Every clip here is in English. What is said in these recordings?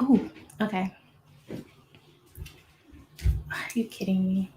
Oh, okay. Are you kidding me?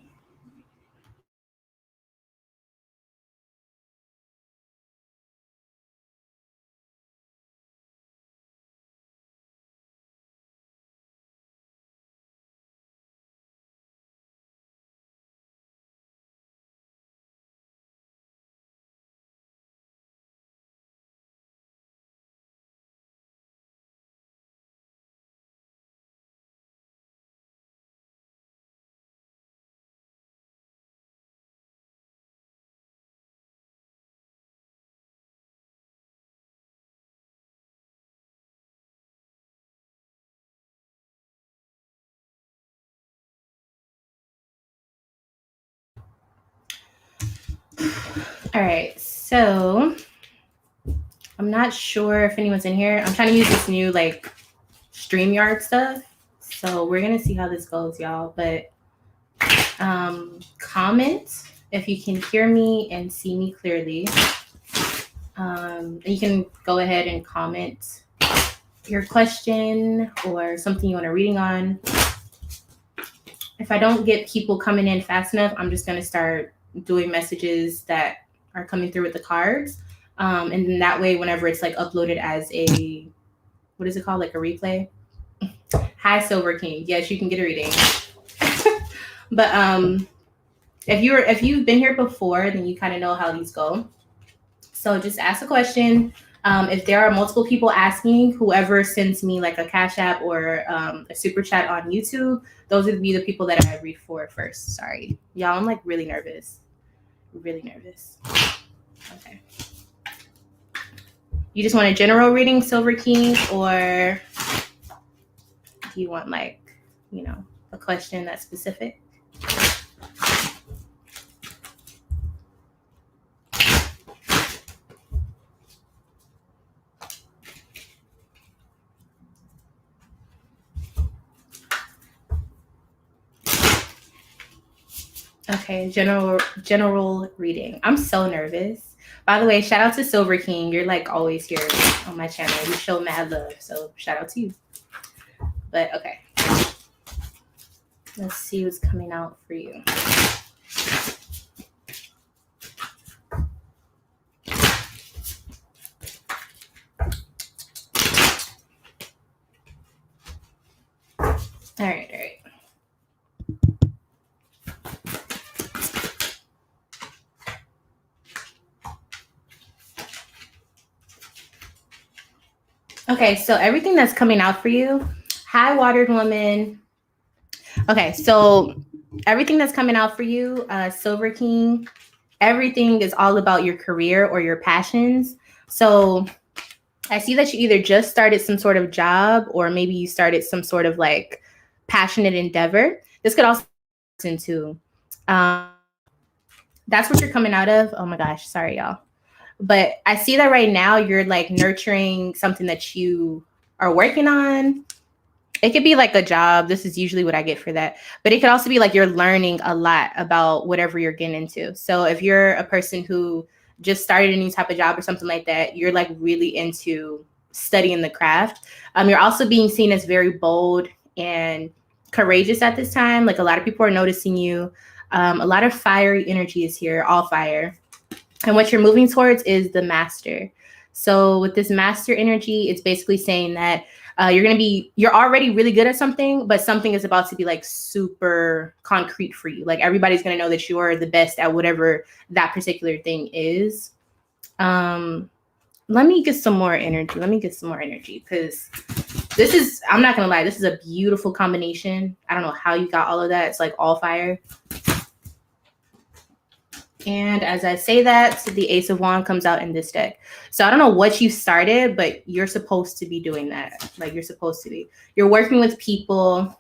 All right, so I'm not sure if anyone's in here. I'm trying to use this new like StreamYard stuff. So we're gonna see how this goes, y'all. But comment if you can hear me and see me clearly. You can go ahead and comment your question or something you want a reading on. If I don't get people coming in fast enough, I'm just gonna start doing messages that are coming through with the cards. And then that way, whenever it's like uploaded as a, what is it called? Like a replay. Hi, Silver King. Yes, you can get a reading. But if you've been here before, then you kind of know how these go. So just ask a question. If there are multiple people asking, whoever sends me like a Cash App or a super chat on YouTube, those would be the people that I read for first. Sorry, y'all. I'm like really nervous. Really nervous. Okay. You just want a general reading, Silver King, or do you want like, a question that's specific? Okay, general reading. I'm so nervous. By the way, shout out to Silver King. You're like always here on my channel. You show mad love, so shout out to you. But okay, let's see what's coming out for you. All right. Okay, so everything that's coming out for you, High Watered Woman. Okay, so everything that's coming out for you, Silver King, everything is all about your career or your passions. So I see that you either just started some sort of job or maybe you started some sort of like passionate endeavor. This could also into that's what you're coming out of. Oh my gosh, sorry y'all. But I see that right now you're like nurturing something that you are working on. It could be like a job. This is usually what I get for that. But it could also be like you're learning a lot about whatever you're getting into. So if you're a person who just started a new type of job or something like that, you're like really into studying the craft. You're also being seen as very bold and courageous at this time. Like a lot of people are noticing you. A lot of fiery energy is here, all fire. And what you're moving towards is the master. So with this master energy, it's basically saying that you're already really good at something, but something is about to be like super concrete for you. Like everybody's going to know that you're the best at whatever that particular thing is. Let me get some more energy. Because I'm not going to lie, this is a beautiful combination. I don't know how you got all of that. It's like all fire. And as I say that, the Ace of Wands comes out in this deck. So I don't know what you started, but you're supposed to be doing that. Like you're supposed to be. You're working with people.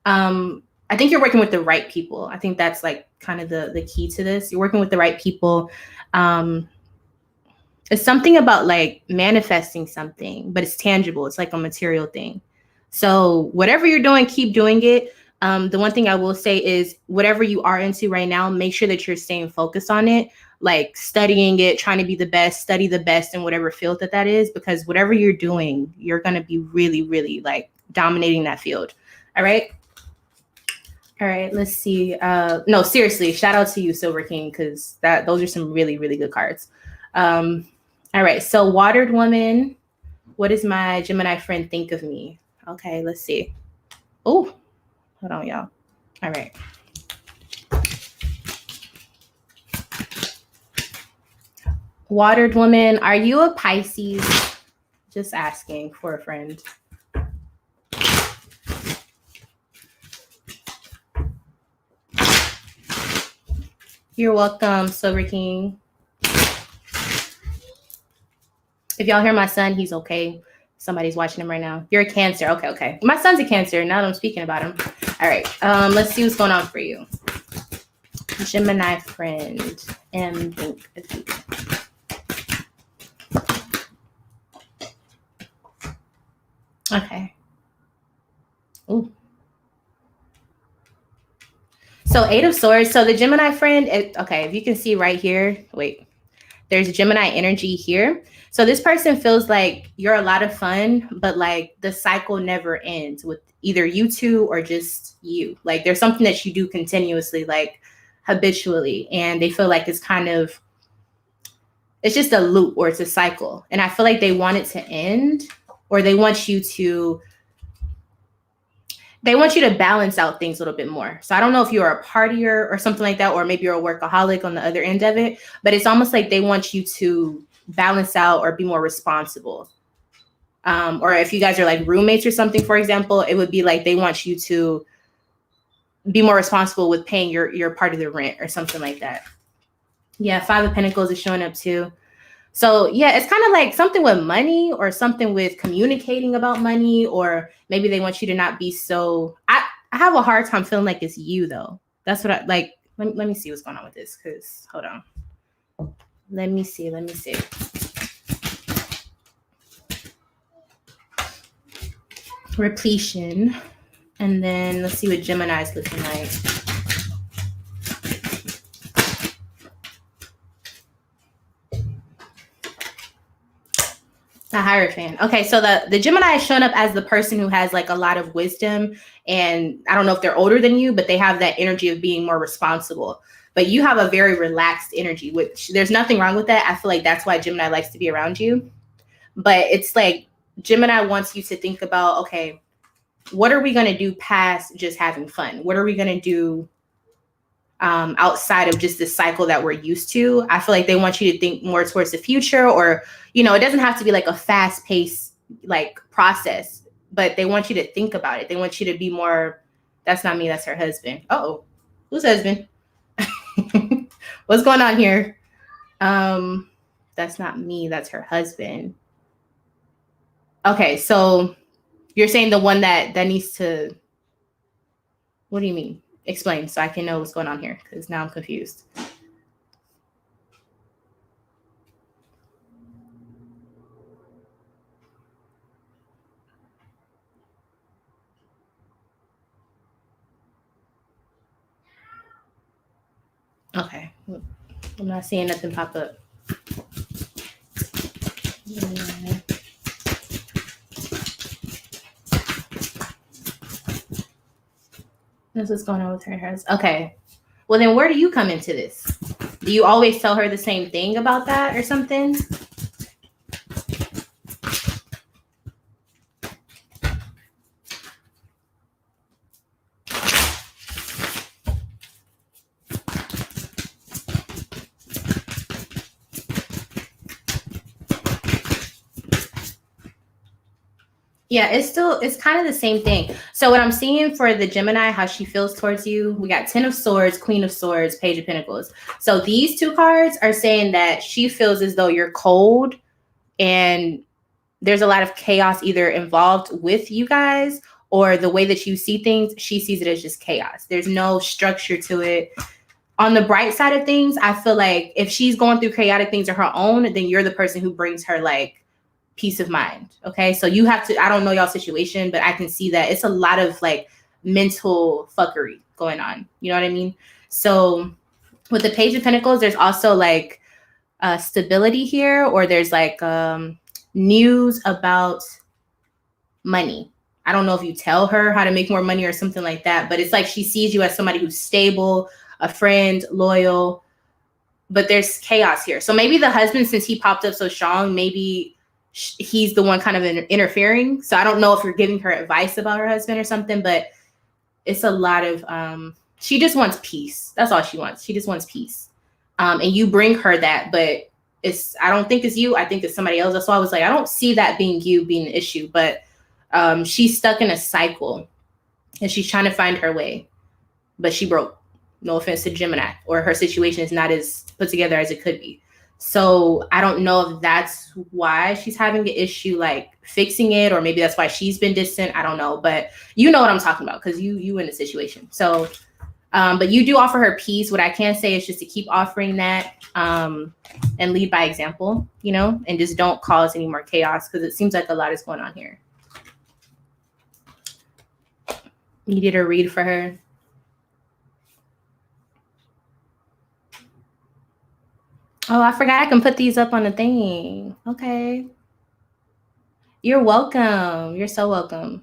I think you're working with the right people. I think that's like kind of the key to this. You're working with the right people. It's something about like manifesting something, but it's tangible. It's like a material thing. So whatever you're doing, keep doing it. The one thing I will say is whatever you are into right now, make sure that you're staying focused on it. like studying it, trying to be the best, study the best in whatever field that is, because whatever you're doing, you're going to be really, really like dominating that field. All right. All right, let's see. No, seriously, shout out to you, Silver King, because those are some really, really good cards. All right, so Watered Woman, what does my Gemini friend think of me? Okay, let's see. Oh, hold on, y'all. All right. Watered Woman, are you a Pisces? Just asking for a friend. You're welcome, Silver King. If y'all hear my son, he's okay. Somebody's watching him right now. You're a Cancer. Okay. My son's a Cancer. Now that I'm speaking about him. All right. Let's see what's going on for you. Gemini friend. M. Think. Okay. Ooh. So 8 of Swords. So the Gemini friend, okay, if you can see right here, wait, there's Gemini energy here. So this person feels like you're a lot of fun, but like the cycle never ends with either you two or just you. Like there's something that you do continuously, like habitually, and they feel like it's just a loop or it's a cycle. And I feel like they want it to end, or they want you to balance out things a little bit more. So I don't know if you're a partier or something like that, or maybe you're a workaholic on the other end of it, but it's almost like they want you to balance out or be more responsible. Or if you guys are like roommates or something, for example, it would be like they want you to be more responsible with paying your part of the rent or something like that. Yeah, 5 of Pentacles is showing up too. So yeah, it's kind of like something with money or something with communicating about money, or maybe they want you to not be so, I have a hard time feeling like it's you though. That's what I like. Let me see what's going on with this, because hold on. Let me see. Repletion. And then let's see what Gemini is looking like. The Hierophant. Okay, so the Gemini is showing up as the person who has like a lot of wisdom, and I don't know if they're older than you, but they have that energy of being more responsible. But you have a very relaxed energy, which there's nothing wrong with that. I feel like that's why Gemini likes to be around you. But it's like Gemini wants you to think about, okay, what are we going to do past just having fun? What are we going to do outside of just this cycle that we're used to? I feel like they want you to think more towards the future, or, you know, it doesn't have to be like a fast paced like process, but they want you to think about it. They want you to be more, that's not me, that's her husband. Uh-oh, whose husband? What's going on here? That's not me, that's her husband. Okay, so you're saying the one that needs to, what do you mean? Explain so I can know what's going on here, because now I'm confused. Okay, I'm not seeing nothing pop up. Yeah. That's what's going on with her. Okay. Well, then where do you come into this? Do you always tell her the same thing about that or something? Yeah, it's kind of the same thing. So what I'm seeing for the Gemini, how she feels towards you, we got 10 of Swords, Queen of Swords, Page of Pentacles. So these two cards are saying that she feels as though you're cold and there's a lot of chaos either involved with you guys, or the way that you see things, she sees it as just chaos. There's no structure to it. On the bright side of things, I feel like if she's going through chaotic things of her own, then you're the person who brings her like peace of mind. Okay. So you have to, I don't know y'all's situation, but I can see that it's a lot of like mental fuckery going on. You know what I mean? So With the Page of Pentacles, there's also like stability here, or there's like news about money. I don't know if you tell her how to make more money or something like that, but it's like she sees you as somebody who's stable, a friend, loyal, but there's chaos here. So maybe the husband, since he popped up so strong, maybe he's the one kind of interfering. So I don't know if you're giving her advice about her husband or something, but it's a lot of, she just wants peace. That's all she wants. She just wants peace. And you bring her that, but I don't think it's you. I think it's somebody else. That's why I was like, I don't see that being you being the issue, but she's stuck in a cycle and she's trying to find her way, but she broke. No offense to Gemini, or her situation is not as put together as it could be. So I don't know if that's why she's having an issue like fixing it, or maybe that's why she's been distant. I don't know, but you know what I'm talking about because you in the situation. So, but you do offer her peace. What I can say is just to keep offering that and lead by example, you know, and just don't cause any more chaos because it seems like a lot is going on here. You did a read for her. Oh, I forgot I can put these up on the thing. Okay. You're welcome. You're so welcome.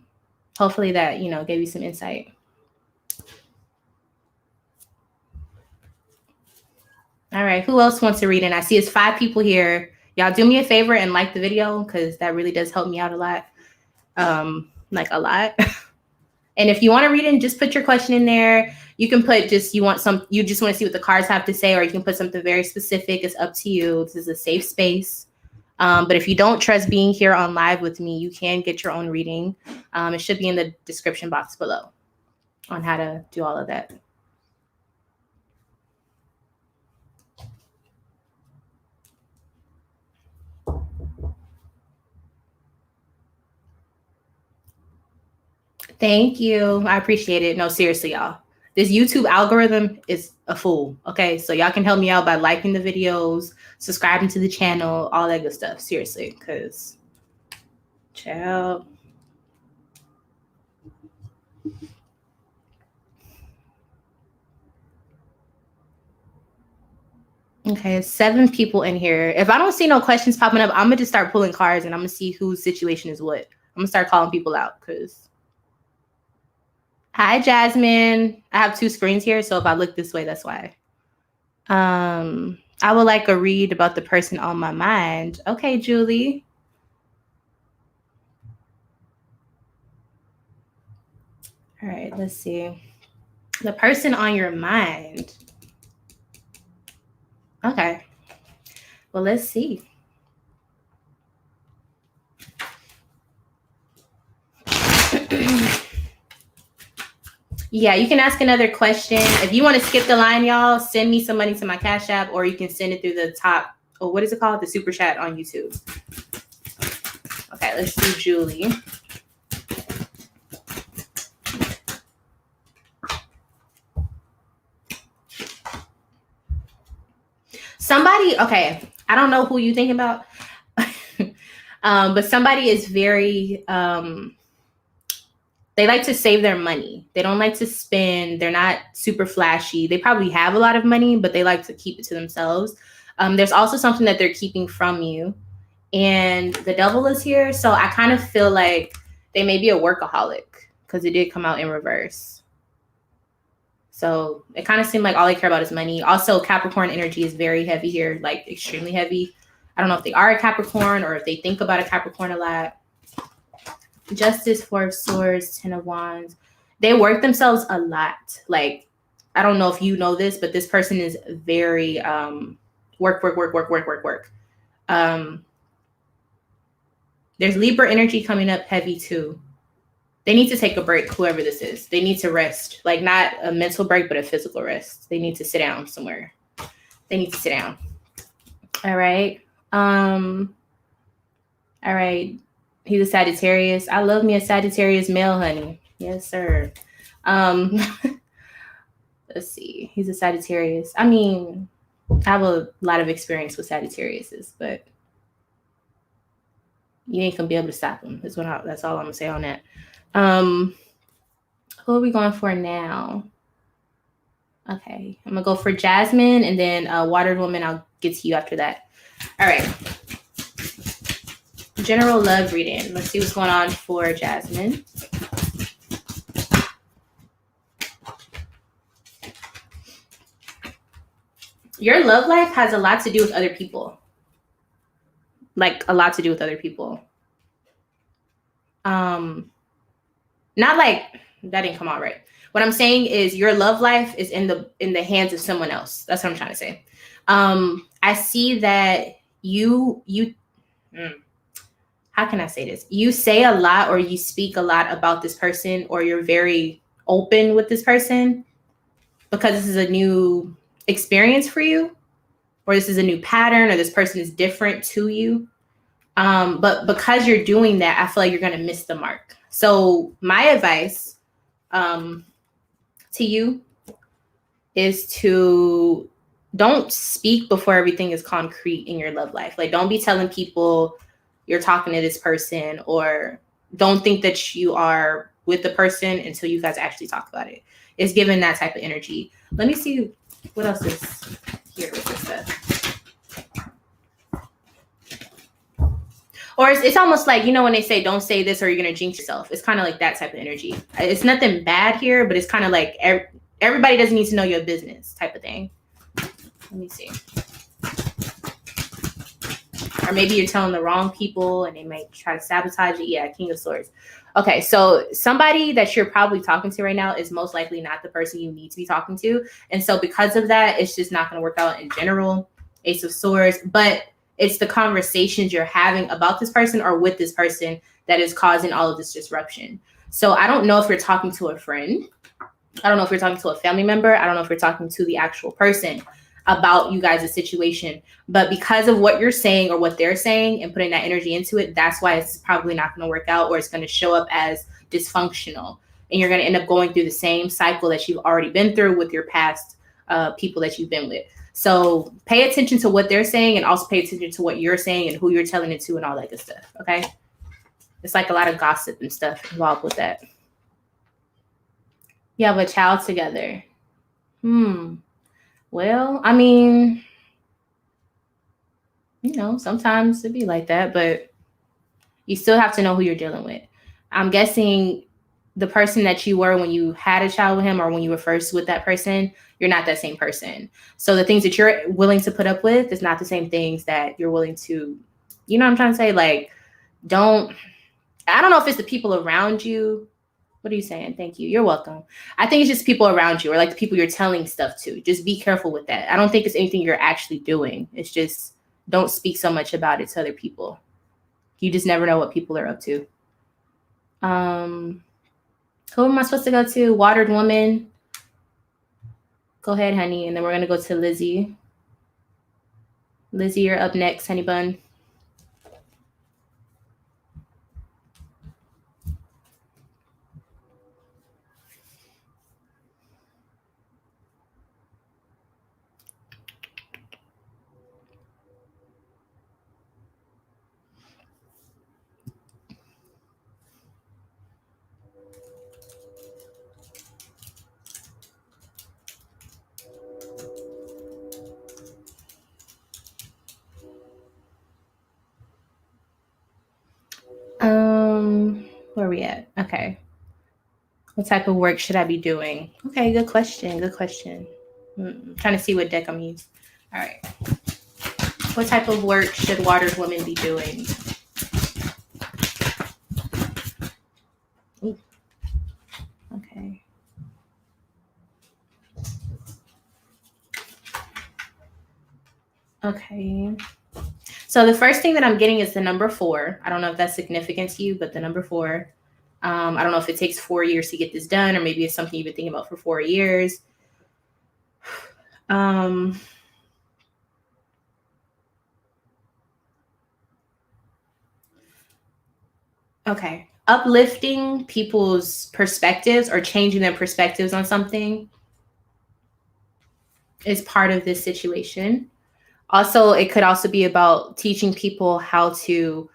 Hopefully that, you know, gave you some insight. All right. Who else wants to read? And I see it's 5 people here. Y'all do me a favor and like the video because that really does help me out a lot. Like a lot. And if you want to read it, just put your question in there. You can put you just want to see what the cards have to say, or you can put something very specific. It's up to you. This is a safe space. But if you don't trust being here on live with me, you can get your own reading. It should be in the description box below on how to do all of that. Thank you. I appreciate it. No, seriously, y'all. This YouTube algorithm is a fool. Okay, so y'all can help me out by liking the videos, subscribing to the channel, all that good stuff. Seriously, because, child. Okay, 7 people in here. If I don't see no questions popping up, I'm gonna just start pulling cards and I'm gonna see whose situation is what. I'm gonna start calling people out because. Hi, Jasmine. I have 2 screens here, so if I look this way, that's why. I would like a read about the person on my mind. Okay, Julie. All right, let's see. The person on your mind. Okay. Well, let's see. Yeah, you can ask another question. If you want to skip the line, y'all, send me some money to my Cash App, or you can send it through the top. Oh, what is it called? The Super Chat on YouTube. Okay, let's do Julie. Somebody, okay, I don't know who you think about, but somebody is very... they like to save their money. They don't like to spend. They're not super flashy. They probably have a lot of money, but they like to keep it to themselves. There's also something that they're keeping from you. And the devil is here. So I kind of feel like they may be a workaholic because it did come out in reverse. So it kind of seemed like all they care about is money. Also, Capricorn energy is very heavy here, like extremely heavy. I don't know if they are a Capricorn or if they think about a Capricorn a lot. Justice, 4 of Swords, 10 of Wands. They work themselves a lot. Like, I don't know if you know this, but this person is very work. There's Libra energy coming up heavy too. They need to take a break, whoever this is. They need to rest. Like, not a mental break, but a physical rest. They need to sit down somewhere. They need to sit down. All right. All right. He's a Sagittarius. I love me a Sagittarius male, honey. Yes, sir. Let's see. He's a Sagittarius. I mean, I have a lot of experience with Sagittariuses, but you ain't gonna be able to stop them. That's all I'm gonna say on that. Who are we going for now? Okay, I'm gonna go for Jasmine, and then Watered Woman, I'll get to you after that. All right. General love reading. Let's see what's going on for Jasmine. Your love life has a lot to do with other people. Like a lot to do with other people. Not like that didn't come out right. What I'm saying is your love life is in the hands of someone else. That's what I'm trying to say. I see that how can I say this? You say a lot or you speak a lot about this person, or you're very open with this person because this is a new experience for you, or this is a new pattern, or this person is different to you. But because you're doing that, I feel like you're going to miss the mark. So my advice to you is to don't speak before everything is concrete in your love life. Like, don't be telling people you're talking to this person, or don't think that you are with the person until you guys actually talk about it. It's given that type of energy. Let me see what else is here with this stuff. Or it's almost like, you know, when they say don't say this or you're going to jinx yourself. It's kind of like that type of energy. It's nothing bad here, but it's kind of like everybody doesn't need to know your business type of thing. Let me see. Or maybe you're telling the wrong people and they might try to sabotage it. Yeah, King of Swords. Okay, so somebody that you're probably talking to right now is most likely not the person you need to be talking to. And so because of that, it's just not going to work out in general. Ace of Swords. But it's the conversations you're having about this person or with this person that is causing all of this disruption. So I don't know if you're talking to a friend. I don't know if you're talking to a family member. I don't know if you're talking to the actual person about you guys' situation. But because of what you're saying or what they're saying and putting that energy into it, that's why it's probably not going to work out, or it's going to show up as dysfunctional. And you're going to end up going through the same cycle that you've already been through with your past people that you've been with. So pay attention to what they're saying, and also pay attention to what you're saying and who you're telling it to and all that good stuff. Okay. It's like a lot of gossip and stuff involved with that. You have a child together. Well, I mean, you know, sometimes it'd be like that, but you still have to know who you're dealing with. I'm guessing the person that you were when you had a child with him, or when you were first with that person, you're not that same person. So the things that you're willing to put up with is not the same things that you're willing to, you know what I'm trying to say? Like, I don't know if it's the people around you. What are you saying? Thank you. You're welcome. I think it's just people around you, or like the people you're telling stuff to. Just be careful with that. I don't think it's anything you're actually doing. It's just don't speak so much about it to other people. You just never know what people are up to. Who am I supposed to go to? Watered Woman. Go ahead, honey. And then we're going to go to Lizzie. Lizzie, you're up next, honey bun. Where are we at? Okay. What type of work should I be doing? Okay, good question. Good question. I'm trying to see what deck I'm using. All right. What type of work should Watered Woman be doing? Ooh. Okay. Okay. So the first thing that I'm getting is the number 4. I don't know if that's significant to you, but the number 4. I don't know if it takes 4 years to get this done, or maybe it's something you've been thinking about for 4 years. Okay. Uplifting people's perspectives or changing their perspectives on something is part of this situation. Also, it could also be about teaching people how to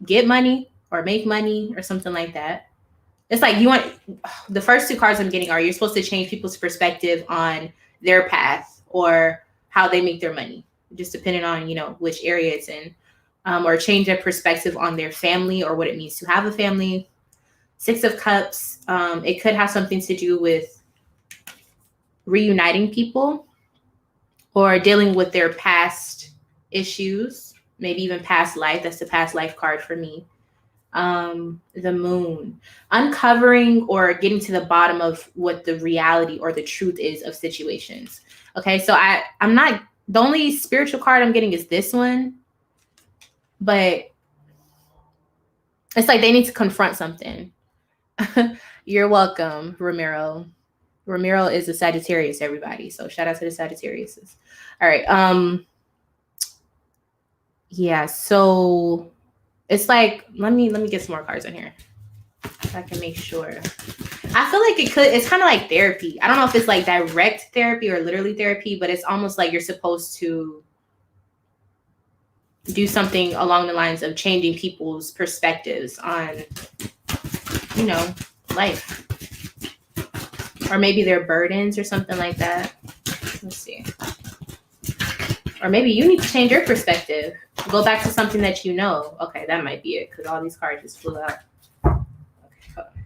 get money or make money or something like that. It's like you want, the first two cards I'm getting are you're supposed to change people's perspective on their path or how they make their money, just depending on, which area it's in, or change their perspective on their family or what it means to have a family. Six of Cups, it could have something to do with reuniting people or dealing with their past issues, maybe even past life. That's the past life card for me. The Moon, uncovering or getting to the bottom of what the reality or the truth is of situations. Okay, so I'm not, the only spiritual card I'm getting is this one, but it's like they need to confront something. You're welcome, Ramiro. Ramiro is a Sagittarius, everybody. So shout out to the Sagittariuses. All right. Yeah, so it's like, let me get some more cards in here so I can make sure. I feel like it's kind of like therapy. I don't know if it's like direct therapy or literally therapy, but it's almost like you're supposed to do something along the lines of changing people's perspectives on, life. Or maybe their burdens or something like that. Let's see. Or maybe you need to change your perspective. Go back to something that you know. Okay, that might be it because all these cards just flew out. Okay.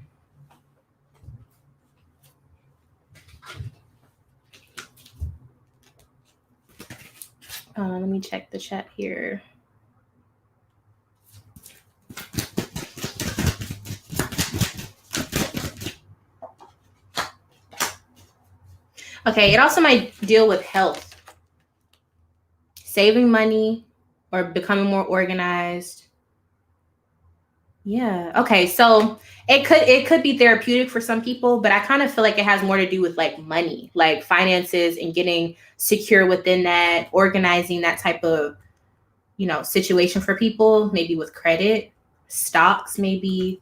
Let me check the chat here. Okay, it also might deal with health. Saving money or becoming more organized. Yeah. Okay, so it could be therapeutic for some people, but I kind of feel like it has more to do with like money, like finances and getting secure within that, organizing that type of, situation for people, maybe with credit, stocks, maybe.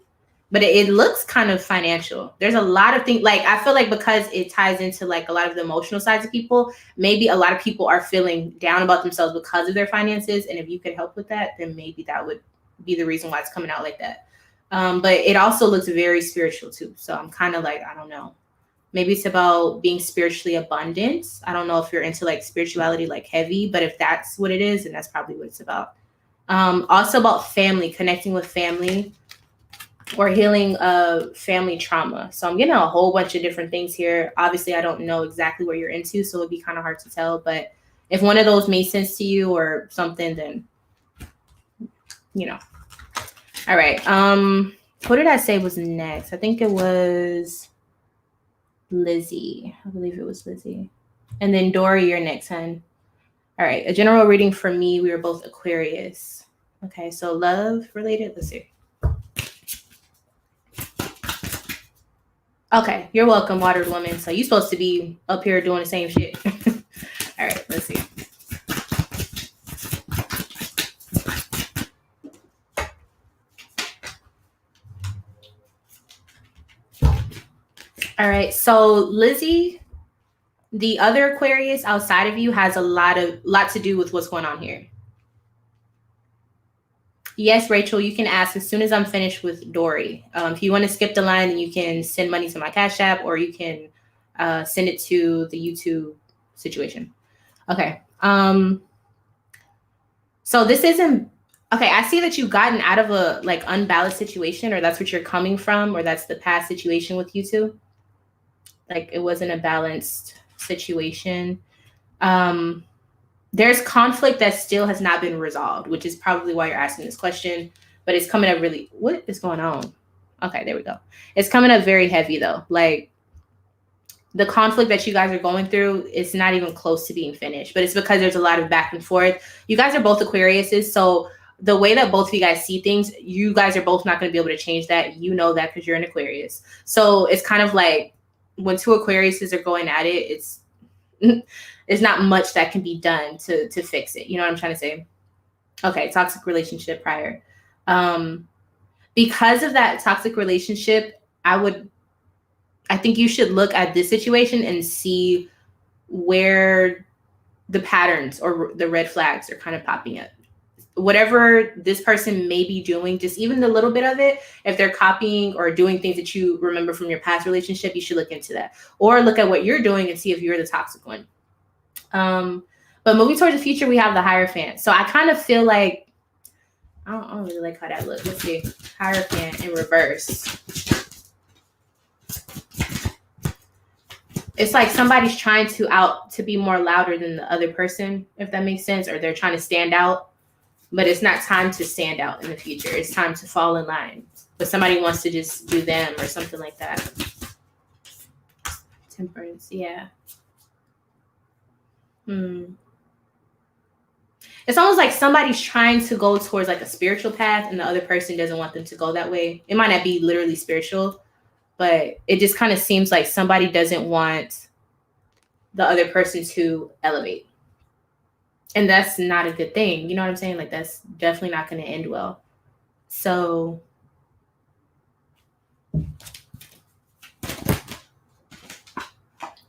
But it looks kind of financial. There's a lot of things, like I feel like because it ties into like a lot of the emotional sides of people, maybe a lot of people are feeling down about themselves because of their finances. And if you could help with that, then maybe that would be the reason why it's coming out like that. But it also looks very spiritual too. So I'm kind of like, I don't know. Maybe it's about being spiritually abundant. I don't know if you're into like spirituality, like heavy, but if that's what it is, then that's probably what it's about. Also about family, connecting with family or healing family trauma. So I'm getting a whole bunch of different things here. Obviously, I don't know exactly what you're into, so it'd be kind of hard to tell. But if one of those made sense to you or something, then, All right. What did I say was next? I think it was Lizzie. I believe it was Lizzie. And then Dory, you're next, hun. All right. A general reading for me. We were both Aquarius. Okay. So love related. Let's see. Okay. You're welcome, Watered Woman. So you're supposed to be up here doing the same shit. All right. Let's see. All right. So Lizzie, the other Aquarius outside of you has a lot to do with what's going on here. Yes, Rachel, you can ask as soon as I'm finished with Dory. If you want to skip the line, then you can send money to my Cash App or you can send it to the YouTube situation. Okay. So this isn't, okay, I see that you've gotten out of a like unbalanced situation, or that's what you're coming from, or that's the past situation with you two. Like it wasn't a balanced situation. There's conflict that still has not been resolved, which is probably why you're asking this question, but it's coming up really, what is going on? Okay, there we go. It's coming up very heavy though. Like the conflict that you guys are going through is not even close to being finished, but it's because there's a lot of back and forth. You guys are both Aquariuses, so the way that both of you guys see things, you guys are both not going to be able to change that. You know that because you're an Aquarius. So it's kind of like when two Aquariuses are going at it, it's there's not much that can be done to fix it. You know what I'm trying to say? Okay, toxic relationship prior. Because of that toxic relationship, I think you should look at this situation and see where the patterns or the red flags are kind of popping up. whatever this person may be doing, just even the little bit of it, if they're copying or doing things that you remember from your past relationship, you should look into that, or look at what you're doing and see if you're the toxic one. But moving towards the future, we have the Hierophant. So I kind of feel like, I don't really like how that looks. Let's see. Hierophant in reverse. It's like somebody's trying to be more louder than the other person, if that makes sense, or they're trying to stand out, but it's not time to stand out in the future. It's time to fall in line. But somebody wants to just do them or something like that. Temperance, yeah. It's almost like somebody's trying to go towards like a spiritual path and the other person doesn't want them to go that way. It might not be literally spiritual, but it just kind of seems like somebody doesn't want the other person to elevate. And that's not a good thing. You know what I'm saying? Like, that's definitely not going to end well. So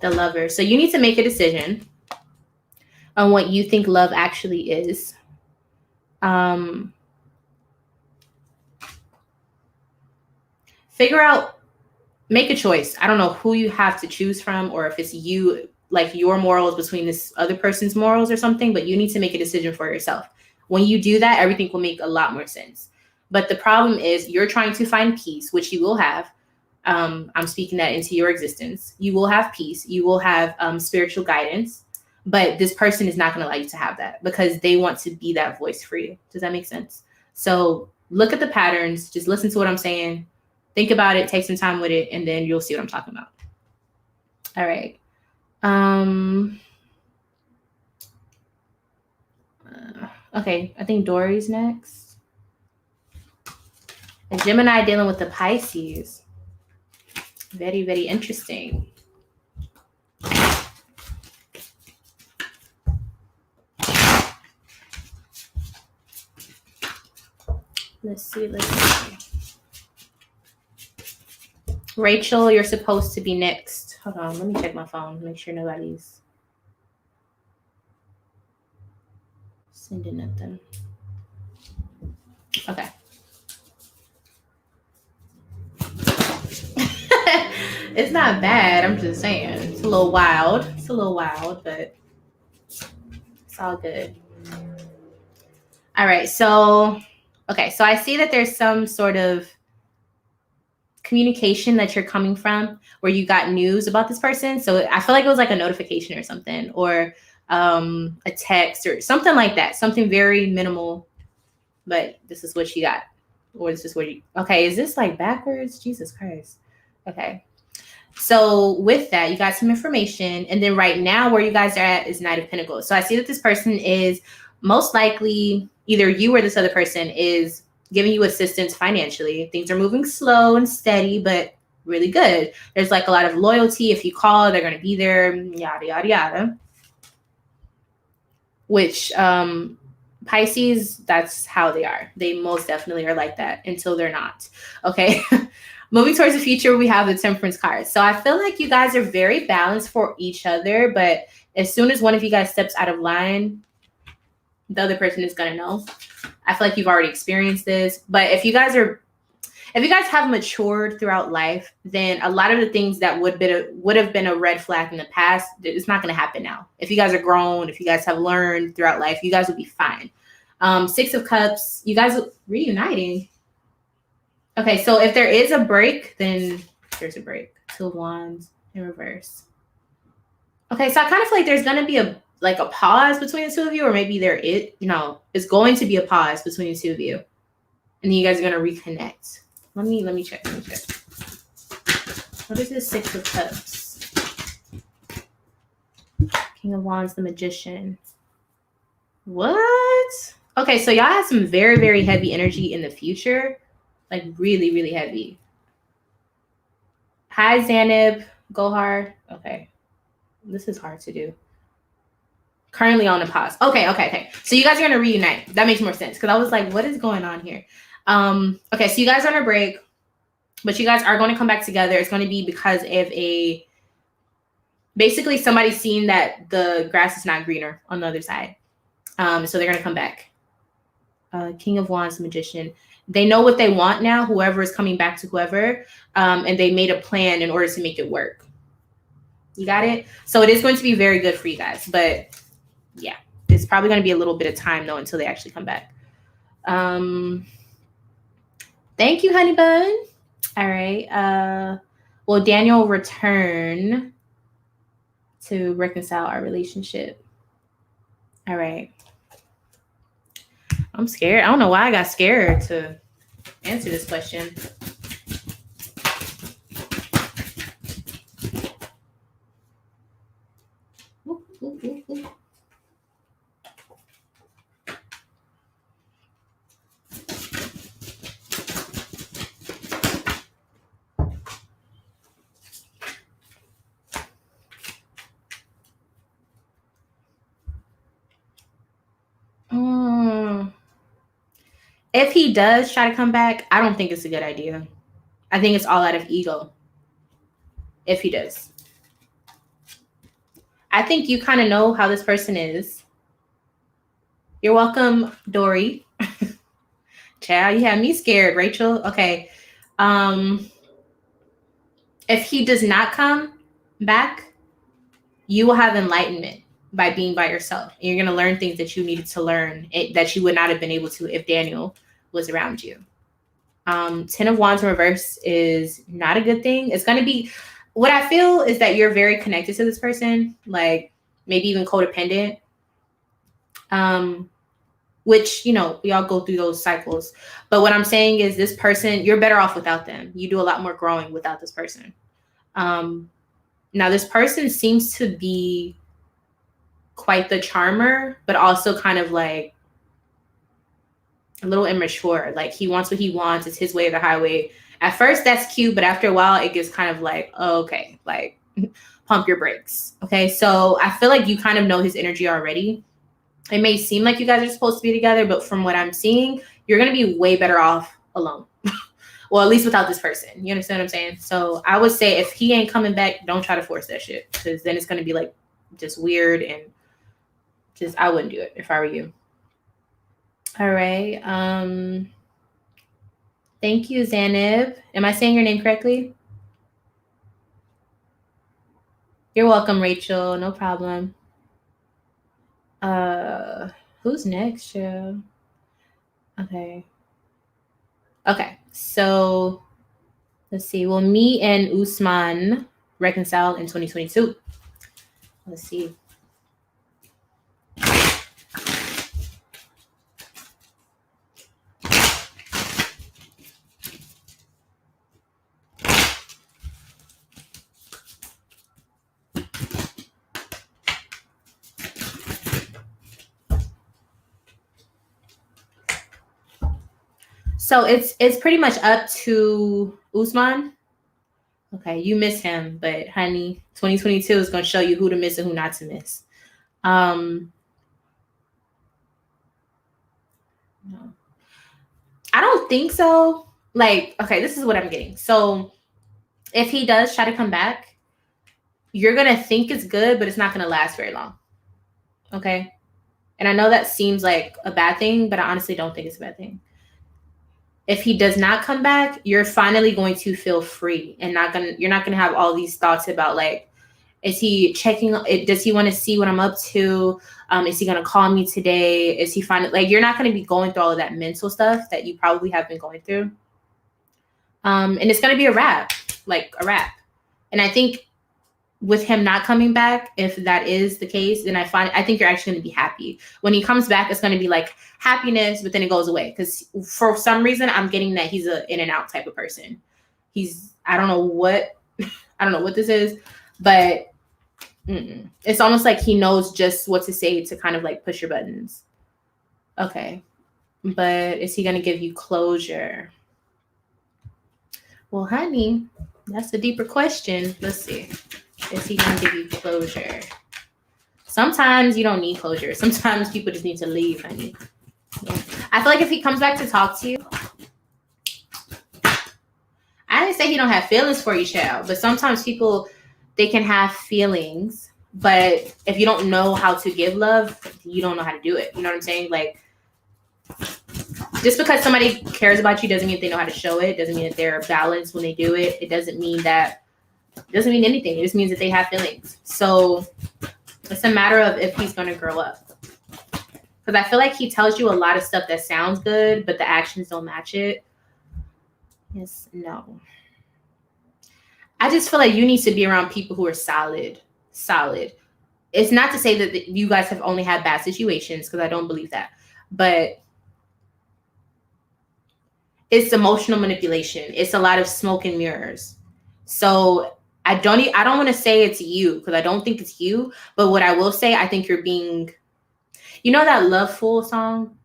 the Lover. So you need to make a decision on what you think love actually is. Figure out, make a choice. I don't know who you have to choose from, or if it's you, like your morals between this other person's morals or something, but you need to make a decision for yourself. When you do that, everything will make a lot more sense. But the problem is you're trying to find peace, which you will have. I'm speaking that into your existence. You will have peace. You will have spiritual guidance, but this person is not going to allow you to have that because they want to be that voice for you. Does that make sense? So look at the patterns, just listen to what I'm saying. Think about it, take some time with it, and then you'll see what I'm talking about. All right. Okay, I think Dory's next. A Gemini dealing with the Pisces. Very, very interesting. Let's see. Rachel, you're supposed to be next. Hold on, let me check my phone, make sure nobody's sending nothing. Okay. It's not bad, I'm just saying. It's a little wild. But it's all good. All right, so, okay, so I see that there's some sort of communication that you're coming from where you got news about this person. So I feel like it was like a notification or something, or a text or something like that. Something very minimal, but this is what you got. Or this is what you, okay, is this like backwards? Jesus Christ. Okay. So with that, you got some information. And then right now where you guys are at is Knight of Pentacles. So I see that this person is most likely, either you or this other person is giving you assistance financially. Things are moving slow and steady, but really good. There's like a lot of loyalty. If you call, they're going to be there, yada, yada, yada. Which Pisces, that's how they are. They most definitely are like that until they're not. Okay. Moving towards the future, we have the Temperance card. So I feel like you guys are very balanced for each other, but as soon as one of you guys steps out of line, the other person is going to know. I feel like you've already experienced this, but if you guys have matured throughout life, then a lot of the things that would have been a red flag in the past, it's not going to happen now. If you guys are grown, if you guys have learned throughout life, you guys will be fine. Six of Cups, you guys are reuniting. Okay, so if there is a break, then there's a break. Two of Wands in reverse. Okay, so I kind of feel like there's going to be a pause between the two of you, or maybe it's going to be a pause between the two of you. And then you guys are going to reconnect. Let me check. What is this Six of Cups? King of Wands, the Magician. What? Okay, so y'all have some very, very heavy energy in the future. Like really, really heavy. Hi, Zanib. Gohar. Okay. This is hard to do. Currently on a pause. Okay. So you guys are going to reunite. That makes more sense. Because I was like, what is going on here? Okay, so you guys are on a break. But you guys are going to come back together. It's going to be because of basically somebody's seen that the grass is not greener on the other side. So they're going to come back. King of Wands, Magician. They know what they want now, whoever is coming back to whoever, and they made a plan in order to make it work. You got it? So it is going to be very good for you guys. But yeah, it's probably going to be a little bit of time, though, until they actually come back. Thank you, honey bun. All right. Will Daniel return to reconcile our relationship? All right. I'm scared. I don't know why I got scared to answer this question. Ooh, ooh, ooh, ooh. If he does try to come back, I don't think it's a good idea. I think it's all out of ego. If he does. I think you kind of know how this person is. You're welcome, Dory. Child, you have me scared, Rachel. Okay. If he does not come back, you will have enlightenment by being by yourself. And you're going to learn things that you needed to learn that you would not have been able to if Daniel was around you. 10 of Wands in reverse is not a good thing. It's going to be, what I feel is that you're very connected to this person, like maybe even codependent, which, you know, we all go through those cycles. But what I'm saying is this person, you're better off without them. You do a lot more growing without this person. Now, this person seems to be quite the charmer, but also kind of like a little immature. Like he wants what he wants. It's his way or the highway. At first, that's cute, but after a while, it gets kind of like, oh, okay, like pump your brakes. Okay, so I feel like you kind of know his energy already. It may seem like you guys are supposed to be together, but from what I'm seeing, you're going to be way better off alone. Well, at least without this person. You understand what I'm saying? So I would say if he ain't coming back, don't try to force that shit, because then it's going to be like just weird and just, I wouldn't do it if I were you. All right. Thank you, Zanib. Am I saying your name correctly? You're welcome, Rachel. No problem. Who's next, Joe? Okay. Okay. So let's see. Will me and Usman reconcile in 2022? Let's see. So it's pretty much up to Usman. Okay, you miss him, but honey, 2022 is going to show you who to miss and who not to miss. No. I don't think so. Like, okay, this is what I'm getting. So if he does try to come back, you're going to think it's good, but it's not going to last very long. Okay? And I know that seems like a bad thing, but I honestly don't think it's a bad thing. If he does not come back, you're finally going to feel free and you're not gonna have all these thoughts about like, is he checking? Does he want to see what I'm up to? Is he gonna call me today? Is he finally like? You're not gonna be going through all of that mental stuff that you probably have been going through. And it's gonna be a wrap, like a wrap. And I think with him not coming back, if that is the case, then I think you're actually going to be happy. When he comes back, it's going to be like happiness, but then it goes away. Because for some reason, I'm getting that he's a in and out type of person. I don't know what this is, but it's almost like he knows just what to say to kind of like push your buttons. Okay. But is he going to give you closure? Well, honey, that's a deeper question. Let's see. Is he going to give you closure? Sometimes you don't need closure. Sometimes people just need to leave, honey. Yeah. I feel like if he comes back to talk to you, I didn't say he don't have feelings for you, child, but sometimes people, they can have feelings, but if you don't know how to give love, you don't know how to do it. You know what I'm saying? Like, Just because somebody cares about you doesn't mean they know how to show it. Doesn't mean that they're balanced when they do it. It doesn't mean anything. It just means that they have feelings. So it's a matter of if he's going to grow up. Because I feel like he tells you a lot of stuff that sounds good, but the actions don't match it. Yes, no. I just feel like you need to be around people who are solid. It's not to say that you guys have only had bad situations, because I don't believe that. But it's emotional manipulation. It's a lot of smoke and mirrors. So I don't want to say it's you, because I don't think it's you. But what I will say, I think you're being, you know that Love Fool song?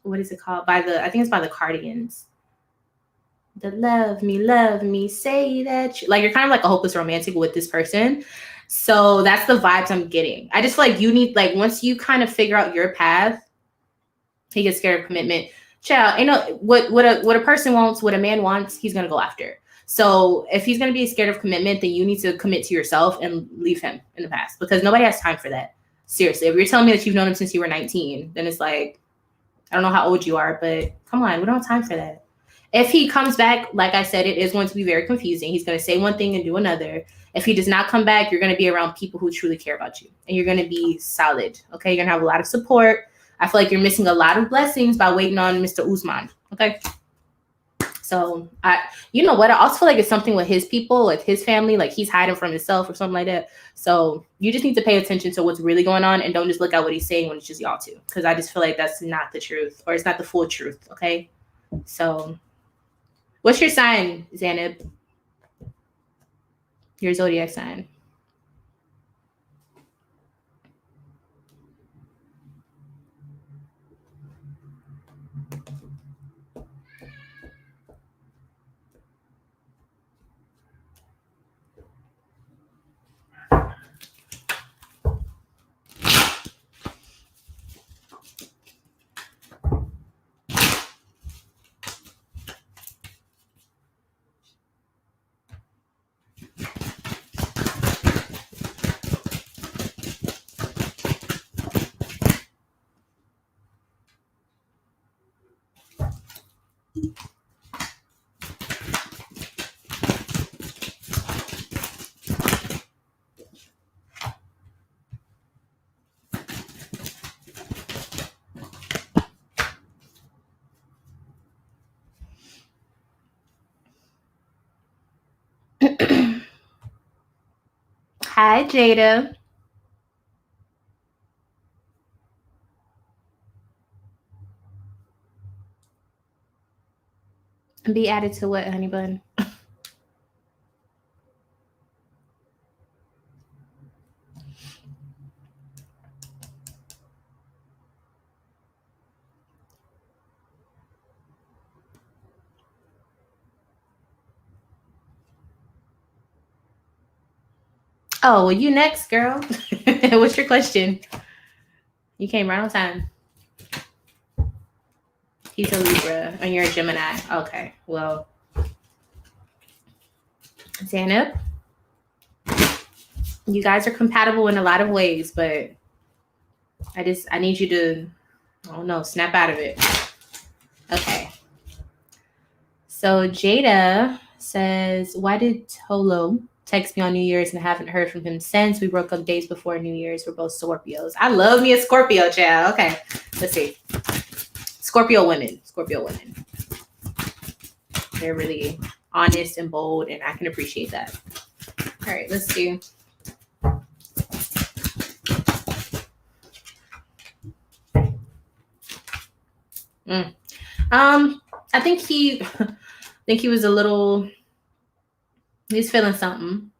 What is it called? I think it's by the Cardigans. The love me, say that like you're kind of like a hopeless romantic with this person. So that's the vibes I'm getting. I just feel like you need, like, once you kind of figure out your path, he gets scared of commitment. Child, you know what a person wants, what a man wants, he's gonna go after. So if he's gonna be scared of commitment, then you need to commit to yourself and leave him in the past, because nobody has time for that. Seriously, if you're telling me that you've known him since you were 19, then it's like, I don't know how old you are, but come on, we don't have time for that. If he comes back, like I said, it is going to be very confusing. He's going to say one thing and do another. If he does not come back, you're going to be around people who truly care about you, and you're going to be solid. Okay. You're going to have a lot of support. I feel like you're missing a lot of blessings by waiting on Mr. Usman. Okay. So you know what? I also feel like it's something with his people, like his family, like he's hiding from himself or something like that. So you just need to pay attention to what's really going on, and don't just look at what he's saying when it's just y'all two. Because I just feel like that's not the truth, or it's not the full truth. Okay. So what's your sign, Zanib? Your zodiac sign. Hi, Jada. Be added to what, honey bun? Oh, well, you next, girl. What's your question? You came right on time. He's a Libra, and you're a Gemini. Okay, well, Zanib, you guys are compatible in a lot of ways, but I need you to, I don't know, snap out of it. Okay. So Jada says, why did Tolo text me on New Year's and I haven't heard from him since? We broke up days before New Year's. We're both Scorpios. I love me a Scorpio, child. Okay, let's see. Scorpio women. They're really honest and bold, and I can appreciate that. All right, let's see. I think he was a little, he's feeling something.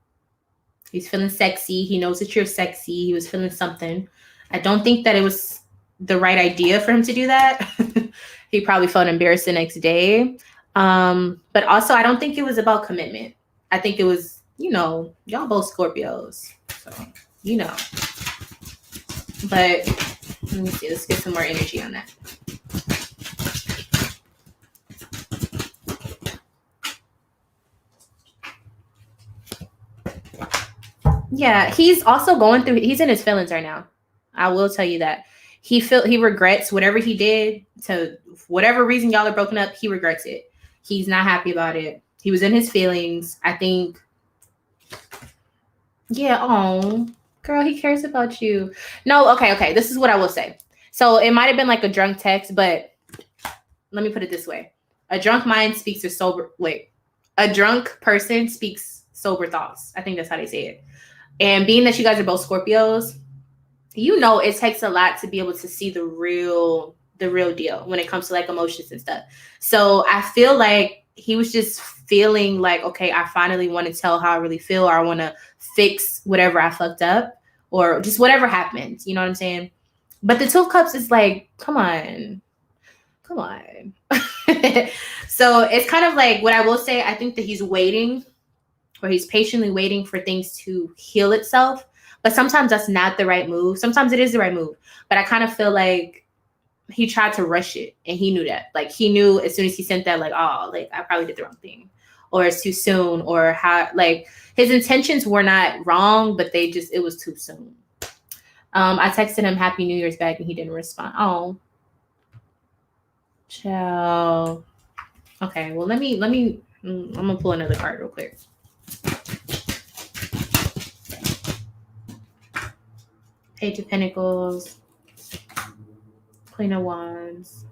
He's feeling sexy. He knows that you're sexy. He was feeling something. I don't think that it was the right idea for him to do that. He probably felt embarrassed the next day. But also, I don't think it was about commitment. I think it was, y'all both Scorpios. So, But let me see. Let's get some more energy on that. Yeah, he's also he's in his feelings right now. I will tell you that. He regrets whatever he did to whatever reason y'all are broken up, he regrets it. He's not happy about it. He was in his feelings. I think, yeah, oh, girl, he cares about you. No, okay. This is what I will say. So it might have been like a drunk text, but let me put it this way. A drunk person speaks sober thoughts. I think that's how they say it. And being that you guys are both Scorpios, you know it takes a lot to be able to see the real deal when it comes to like emotions and stuff. So I feel like he was just feeling like, okay, I finally want to tell how I really feel, or I want to fix whatever I fucked up, or just whatever happened. You know what I'm saying? But the Two of Cups is like, come on. So it's kind of like, what I will say, I think that he's waiting, or he's patiently waiting for things to heal itself. But sometimes that's not the right move. Sometimes it is the right move. But I kind of feel like he tried to rush it, and he knew that. Like, he knew as soon as he sent that, like, oh, like, I probably did the wrong thing, or it's too soon, or how, like, his intentions were not wrong, but it was too soon. I texted him Happy New Year's back, and he didn't respond. Oh, ciao. Okay, well, let me, I'm gonna pull another card real quick. Page of Pentacles, Queen of Wands.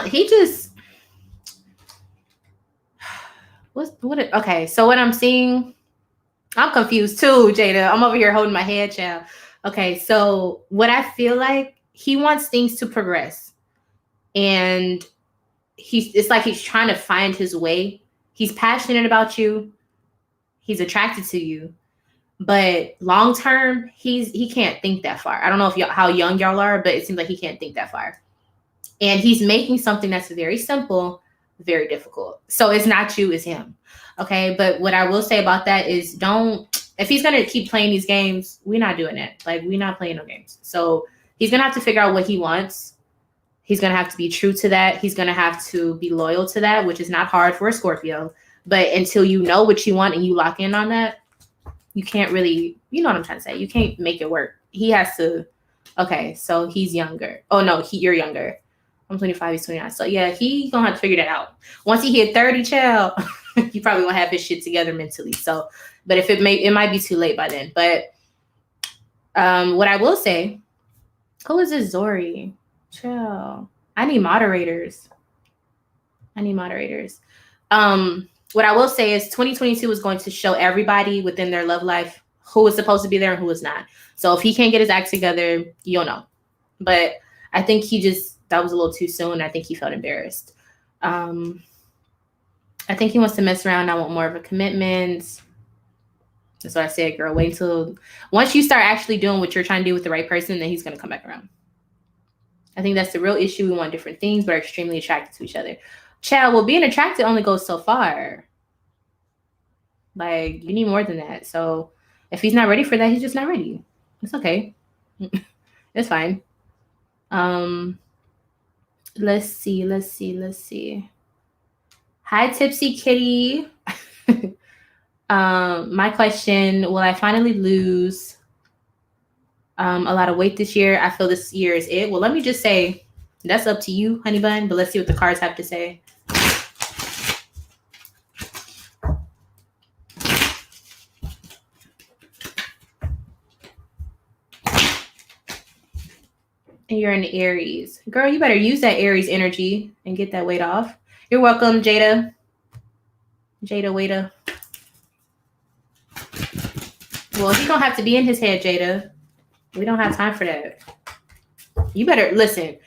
He just, okay, so what I'm seeing, I'm confused too, Jada. I'm over here holding my head, child. Okay, so what I feel like, he wants things to progress. And it's like he's trying to find his way. He's passionate about you. He's attracted to you. But long term, he can't think that far. I don't know how young y'all are, but it seems like he can't think that far. And he's making something that's very simple very difficult. So it's not you, it's him. Okay, but what I will say about that is, if he's going to keep playing these games, we're not doing it. Like, we're not playing no games. So he's going to have to figure out what he wants. He's going to have to be true to that. He's going to have to be loyal to that, which is not hard for a Scorpio. But until you know what you want and you lock in on that, you can't really, you know what I'm trying to say? You can't make it work. He has to, okay, so he's younger. Oh, no, you're younger. I'm 25, he's 29. So, yeah, he's going to have to figure that out. Once he hit 30, child, he probably won't have his shit together mentally. So, but if it might be too late by then. But what I will say, who is this Zori? Chill. I need moderators. What I will say is 2022 is going to show everybody within their love life who is supposed to be there and who is not. So if he can't get his act together, you'll know. But I think that was a little too soon. I think he felt embarrassed. I think he wants to mess around. I want more of a commitment. That's what I said, girl. Wait until once you start actually doing what you're trying to do with the right person, then he's going to come back around. I think that's the real issue. We want different things, but are extremely attracted to each other. Child, well, being attracted only goes so far. Like, you need more than that. So if he's not ready for that, he's just not ready. It's okay. It's fine. Let's see. Hi, Tipsy Kitty. My question, will I finally lose a lot of weight this year? I feel this year is it. Well, let me just say, that's up to you, honey bun, but let's see what the cards have to say. And you're an Aries. Girl, you better use that Aries energy and get that weight off. You're welcome, Jada. Jada, waiter. Well, he don't have to be in his head, Jada. We don't have time for that. You better listen.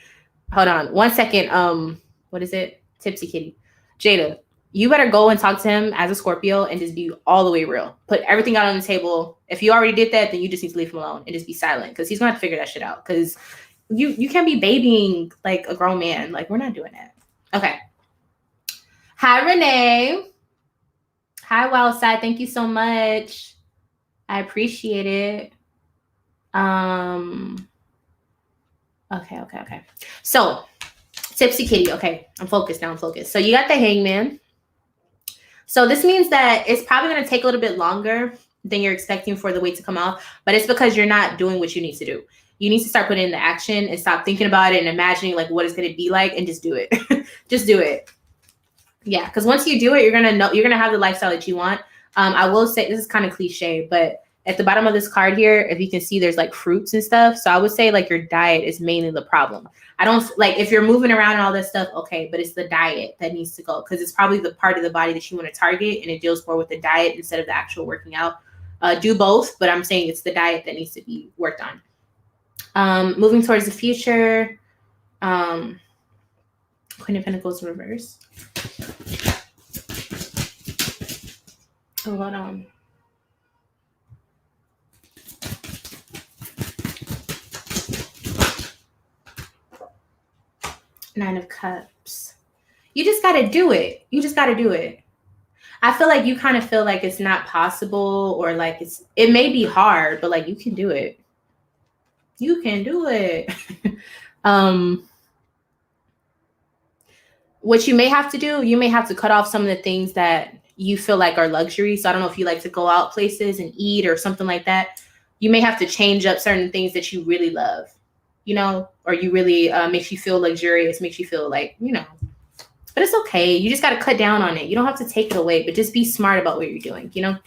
Hold on 1 second. What is it? Tipsy Kitty. Jada, you better go and talk to him as a Scorpio and just be all the way real. Put everything out on the table. If you already did that, then you just need to leave him alone and just be silent, because he's gonna have to figure that shit out. Because you can't be babying like a grown man. Like, we're not doing that. Okay. Hi, Renee. Hi, Wildside. Thank you so much. I appreciate it. Okay. So, Tipsy Kitty. Okay, I'm focused now. So you got the Hangman. So this means that it's probably going to take a little bit longer than you're expecting for the weight to come off, but it's because you're not doing what you need to do. You need to start putting in the action and stop thinking about it and imagining like what it's going to be like, and just do it. Just do it. Yeah, because once you do it, you're gonna have the lifestyle that you want. I will say, this is kind of cliche, but at the bottom of this card here, if you can see, there's like fruits and stuff. So I would say like your diet is mainly the problem. I don't like if you're moving around and all this stuff, okay, but it's the diet that needs to go, because it's probably the part of the body that you want to target, and it deals more with the diet instead of the actual working out. Do both, but I'm saying it's the diet that needs to be worked on. Moving towards the future, Queen of Pentacles in reverse. Oh, hold on. Nine of Cups. You just got to do it. You just got to do it. I feel like you kind of feel like it's not possible, or like it may be hard, but like you can do it. You can do it. What you may have to do, you may have to cut off some of the things that you feel like are luxury. So I don't know if you like to go out places and eat or something like that. You may have to change up certain things that you really love, you know, or you really makes you feel luxurious, makes you feel like, you know, but it's okay. You just got to cut down on it. You don't have to take it away, but just be smart about what you're doing, you know?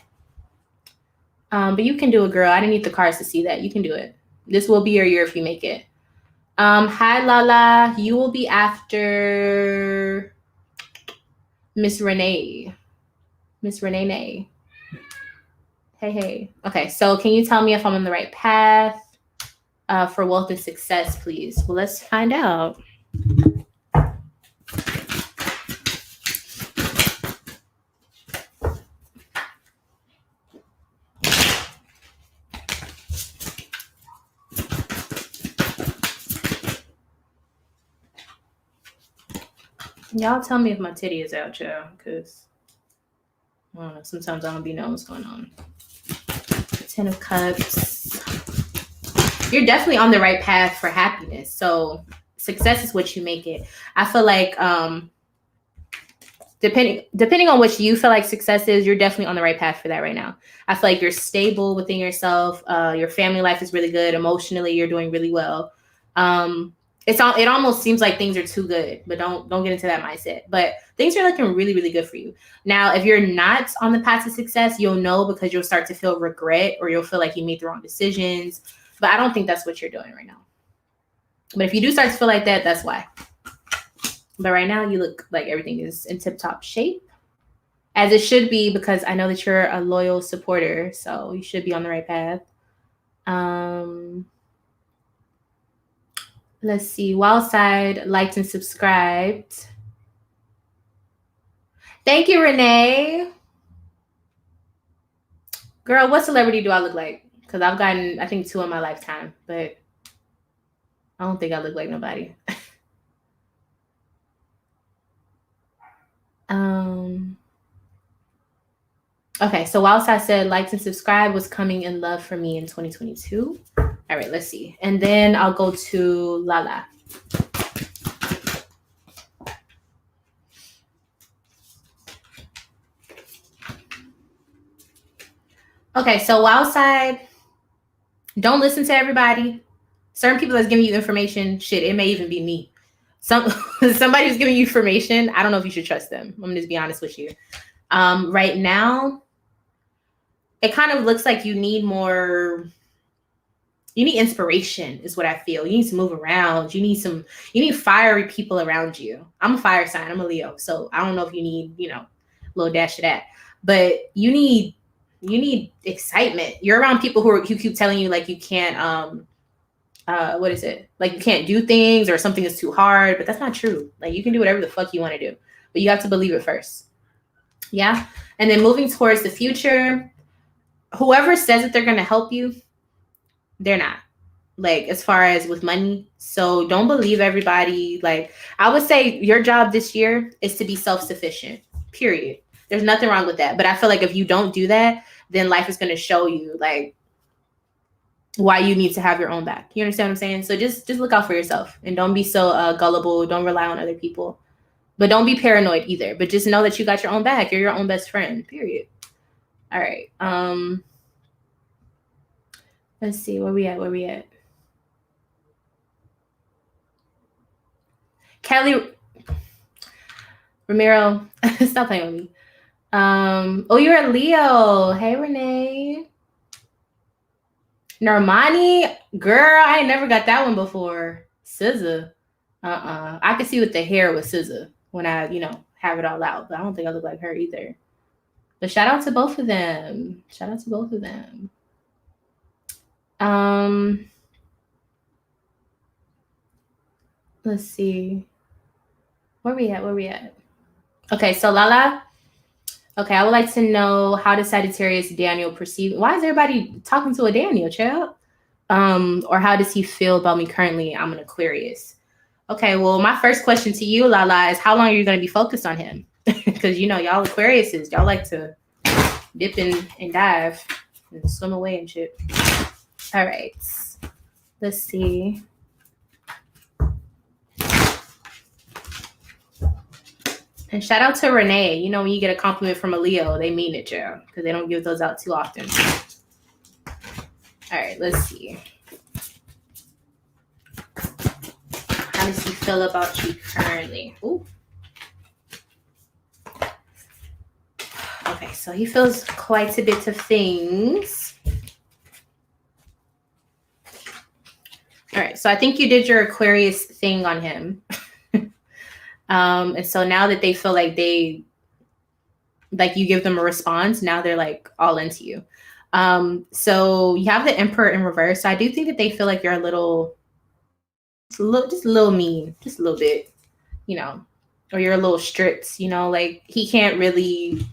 But you can do it, girl. I didn't need the cards to see that. You can do it. This will be your year if you make it. Hi, Lala. You will be after Miss Renee. Miss Renee. Hey. Okay, so can you tell me if I'm on the right path for wealth and success, please? Well, let's find out. Y'all tell me if my titty is out, y'all, because I don't know. Sometimes I don't be knowing what's going on. 10 of Cups. You're definitely on the right path for happiness. So success is what you make it. I feel like depending on what you feel like success is, you're definitely on the right path for that right now. I feel like you're stable within yourself. Your family life is really good. Emotionally, you're doing really well. It almost seems like things are too good, but don't get into that mindset. But things are looking really, really good for you. Now, if you're not on the path to success, you'll know because you'll start to feel regret, or you'll feel like you made the wrong decisions. But I don't think that's what you're doing right now. But if you do start to feel like that, that's why. But right now, you look like everything is in tip-top shape, as it should be, because I know that you're a loyal supporter, so you should be on the right path. Let's see. Wild Side liked and subscribed. Thank you, Renee. Girl, what celebrity do I look like? Because I've gotten, I think, 2 in my lifetime, but I don't think I look like nobody. Okay, so Wild Side said liked and subscribed, was coming in love for me in 2022. All right, let's see. And then I'll go to Lala. Okay, so Wild Side, don't listen to everybody. Certain people that's giving you information, shit, it may even be me. Somebody who's giving you information, I don't know if you should trust them. I'm gonna just be honest with you. Right now, it kind of looks like you need inspiration is what I feel. You need to move around. You need fiery people around you. I'm a fire sign. I'm a Leo. So I don't know if you need, a little dash of that, but you need excitement. You're around people who keep telling you like you can't, what is it? Like you can't do things or something is too hard, but that's not true. Like you can do whatever the fuck you want to do, but you have to believe it first. Yeah. And then moving towards the future, whoever says that they're going to help you, they're not, like, as far as with money. So don't believe everybody. Like, I would say your job this year is to be self-sufficient, period. There's nothing wrong with that. But I feel like if you don't do that, then life is going to show you like why you need to have your own back. You understand what I'm saying? So just look out for yourself and don't be so gullible. Don't rely on other people, but don't be paranoid either. But just know that you got your own back. You're your own best friend, period. All right. Let's see where we at. Kelly Ramiro, stop playing with me. Oh, you're a Leo. Hey, Renee. Normani, girl, I ain't never got that one before. SZA. I can see with the hair with SZA when I, have it all out, but I don't think I look like her either. But shout out to both of them. Shout out to both of them. Let's see. Where we at? Okay, so Lala. Okay, I would like to know, how does Sagittarius Daniel perceive? Why is everybody talking to a Daniel, child? Or how does he feel about me currently? I'm an Aquarius. Okay, well, my first question to you, Lala, is how long are you going to be focused on him? Because, y'all Aquariuses, y'all like to dip and dive and swim away and shit. All right. Let's see. And shout out to Renee. When you get a compliment from a Leo, they mean it, Joe, because they don't give those out too often. All right, let's see. How does he feel about you currently? Ooh. Okay, so he feels quite a bit of things. All right, so I think you did your Aquarius thing on him. And so now that they feel like you give them a response, now they're like all into you. So you have the Emperor in reverse. So I do think that they feel like you're just a little mean, just a little bit, or you're a little strict, like he can't really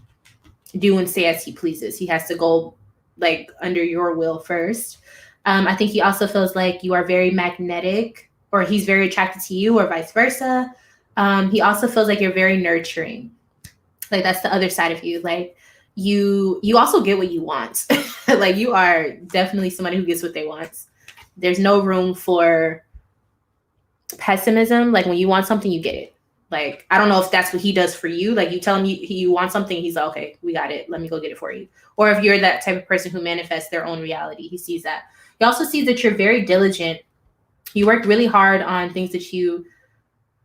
do and say as he pleases. He has to go like under your will first. I think he also feels like you are very magnetic, or he's very attracted to you, or vice versa. He also feels like you're very nurturing. Like that's the other side of you. Like you also get what you want. Like you are definitely somebody who gets what they want. There's no room for pessimism. Like when you want something, you get it. Like, I don't know if that's what he does for you. Like you tell him you want something, he's like, okay, we got it. Let me go get it for you. Or if you're that type of person who manifests their own reality, he sees that. He also sees that you're very diligent. You work really hard on things that you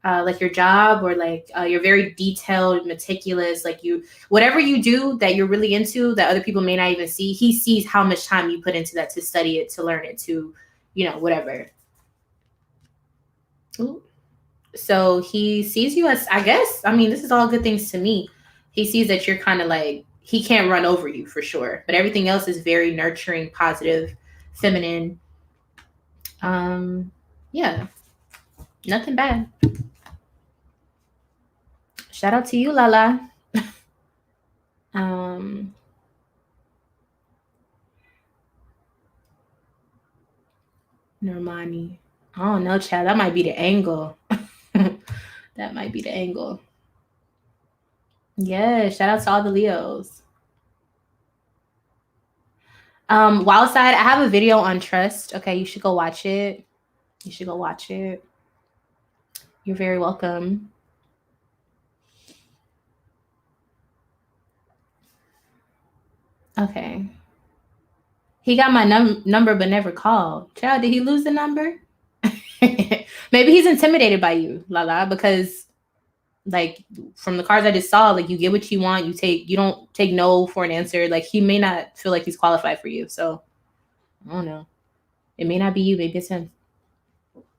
like your job, or like you're very detailed, meticulous. Like whatever you do that you're really into that other people may not even see, he sees how much time you put into that, to study it, to learn it, to, whatever. Ooh. So he sees you as, I guess, this is all good things to me. He sees that you're kind of like, he can't run over you for sure, but everything else is very nurturing, positive, feminine. Yeah, nothing bad. Shout out to you, Lala. Normani. Oh no, Chad, that might be the angle. That might be the angle. Yeah, shout out to all the Leos. Wildside, I have a video on trust. Okay, you should go watch it. You're very welcome. Okay. He got my number but never called. Child, did he lose the number? Maybe he's intimidated by you, Lala, because like from the cards I just saw, like you get what you want, you don't take no for an answer. Like he may not feel like he's qualified for you. So I don't know. It may not be you, maybe it's him.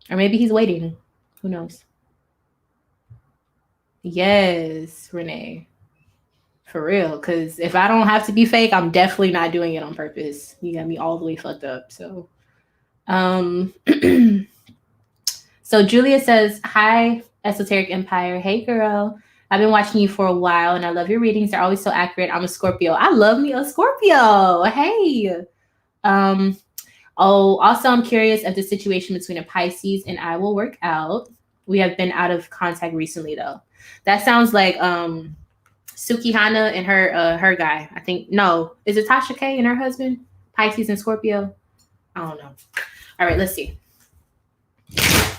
Or maybe he's waiting. Who knows? Yes, Renee. For real. Because if I don't have to be fake, I'm definitely not doing it on purpose. You got me all the way fucked up. So so Julia says, hi, Esoteric Empire. Hey, girl. I've been watching you for a while, and I love your readings. They're always so accurate. I'm a Scorpio. I love me a Scorpio. Hey. Also, I'm curious if the situation between a Pisces and I will work out. We have been out of contact recently, though. That sounds like Sukihana and her guy. I think, no. Is it Tasha K and her husband? Pisces and Scorpio? I don't know. All right, let's see.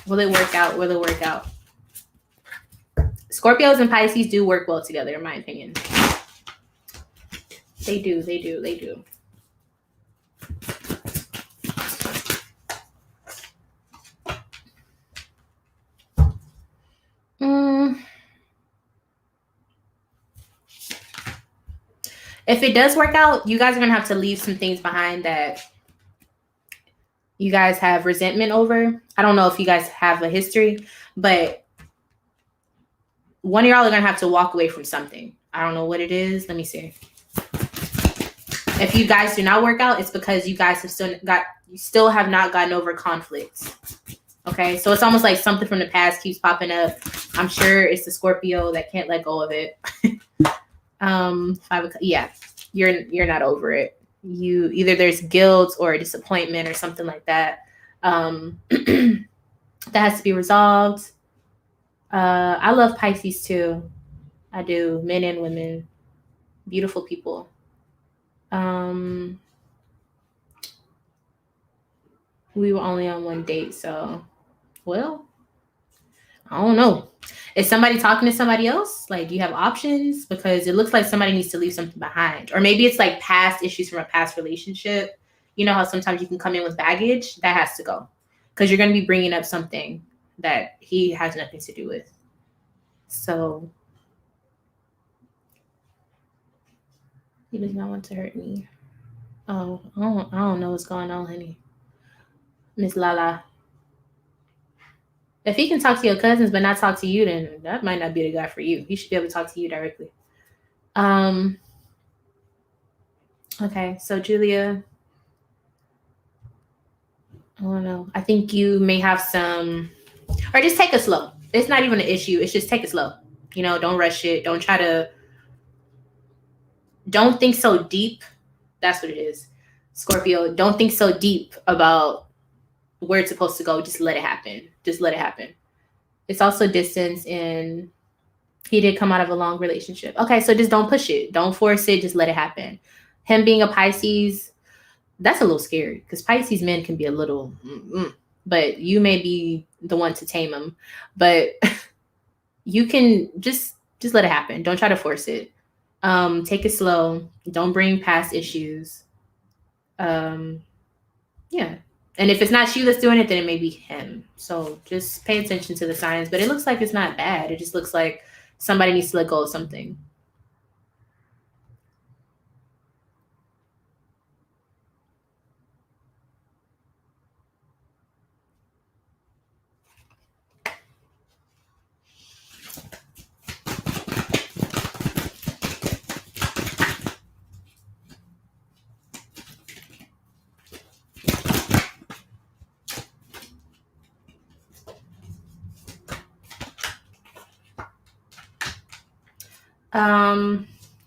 Will it work out? Scorpios and Pisces do work well together, in my opinion. They do. If it does work out, you guys are going to have to leave some things behind that you guys have resentment over. I don't know if you guys have a history, but one of y'all are going to have to walk away from something. I don't know what it is. Let me see. If you guys do not work out, it's because you guys have still have not gotten over conflicts. Okay, so it's almost like something from the past keeps popping up. I'm sure it's the Scorpio that can't let go of it. Yeah, you're not over it. You either there's guilt or a disappointment or something like that. That has to be resolved. I love Pisces too. I do, men and women, beautiful people. We were only on one date, so well, I don't know. Is somebody talking to somebody else? Like, do you have options? Because it looks like somebody needs to leave something behind. Or maybe it's like past issues from a past relationship. You know how sometimes you can come in with baggage? That has to go. Because you're going to be bringing up something that he has nothing to do with. So, he does not want to hurt me. Oh, I don't know what's going on, honey. Miss Lala. If he can talk to your cousins but not talk to you, then that might not be the guy for you. He should be able to talk to you directly. Okay, so Julia, I don't know. I think you may have some, or just take it slow. It's not even an issue. It's just take it slow. You know, don't rush it. Don't think so deep. That's what it is. Scorpio, don't think so deep about where it's supposed to go. Just let it happen. Just let it happen. It's also distance, and he did come out of a long relationship. Okay, so just don't push it. Don't force it. Just let it happen. Him being a Pisces, that's a little scary because Pisces men can be a little, but you may be the one to tame them. But you can just let it happen. Don't try to force it. Take it slow. Don't bring past issues. Yeah. And if it's not you that's doing it, then it may be him. So just pay attention to the signs. But it looks like it's not bad. It just looks like somebody needs to let go of something.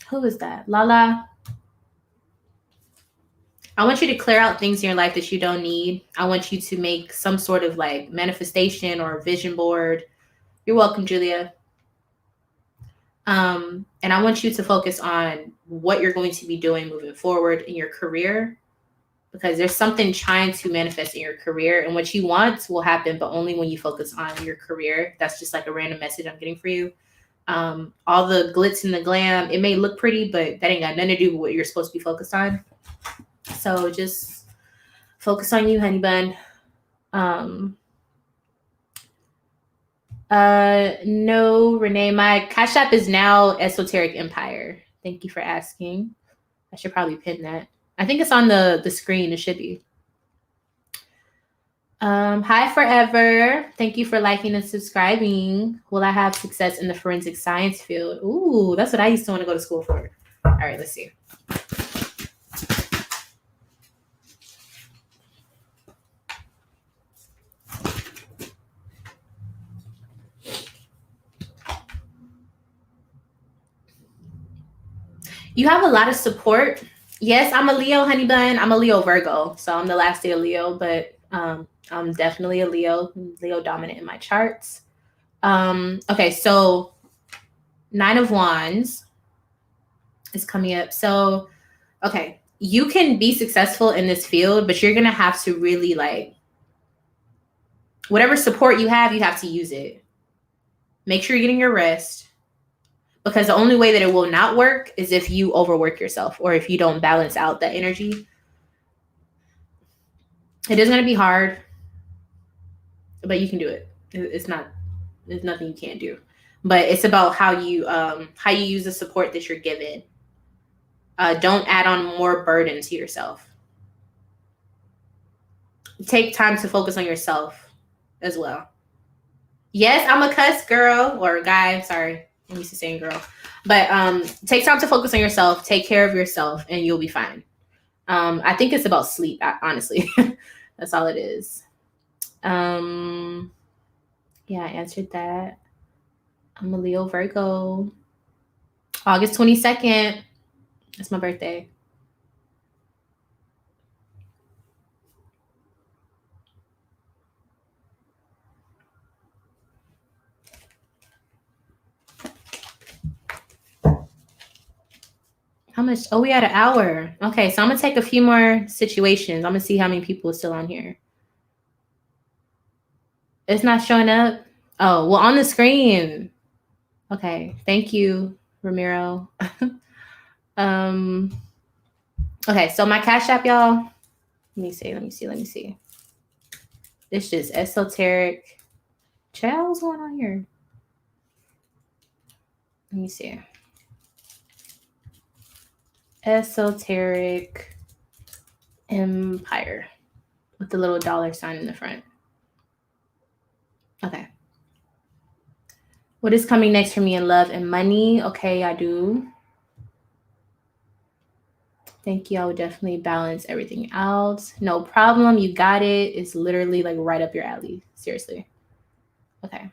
Who is that? Lala. I want you to clear out things in your life that you don't need. I want you to make some sort of like manifestation or vision board. You're welcome, Julia. And I want you to focus on what you're going to be doing moving forward in your career, because there's something trying to manifest in your career, and what you want will happen, but only when you focus on your career. That's just like a random message I'm getting for you. All the glitz and the glam, it may look pretty, but that ain't got nothing to do with what you're supposed to be focused on. So just focus on you, honey bun. No, Renee, my cashapp is now esotericempire. Thank you for asking. I should probably pin that. I think it's on the screen. It should be. Hi, Forever. Thank you for liking and subscribing. Will I have success in the forensic science field? Ooh, that's what I used to want to go to school for. All right, let's see. You have a lot of support. Yes, I'm a Leo, honey bun. I'm a Leo Virgo, so I'm the last day of Leo, but I'm definitely a Leo dominant in my charts. Okay, so 9 of Wands is coming up. So, okay, you can be successful in this field, but you're going to have to really like, whatever support you have to use it. Make sure you're getting your rest, because the only way that it will not work is if you overwork yourself or if you don't balance out that energy. It is going to be hard, but you can do it. There's nothing you can't do, but it's about how you use the support that you're given. Don't add on more burden to yourself. Take time to focus on yourself as well. Yes, I'm a cuss girl or guy. Sorry, I'm used to saying girl. But take time to focus on yourself. Take care of yourself, and you'll be fine. I think it's about sleep, honestly. That's all it is. Yeah, I answered that. I'm a Leo Virgo. August 22nd. That's my birthday. How much? Oh, we had an hour. Okay, so I'm going to take a few more situations. I'm going to see how many people are still on here. It's not showing up? Oh, well, on the screen. Okay, thank you, Ramiro. Okay, so my Cash App, y'all. Let me see. It's just esoteric. Child, what's going on here? Let me see. Esoteric Empire with the little dollar sign in the front. Okay. What is coming next for me in love and money? Okay, I do. Thank you. I will definitely balance everything out. No problem. You got it. It's literally like right up your alley. Seriously. Okay.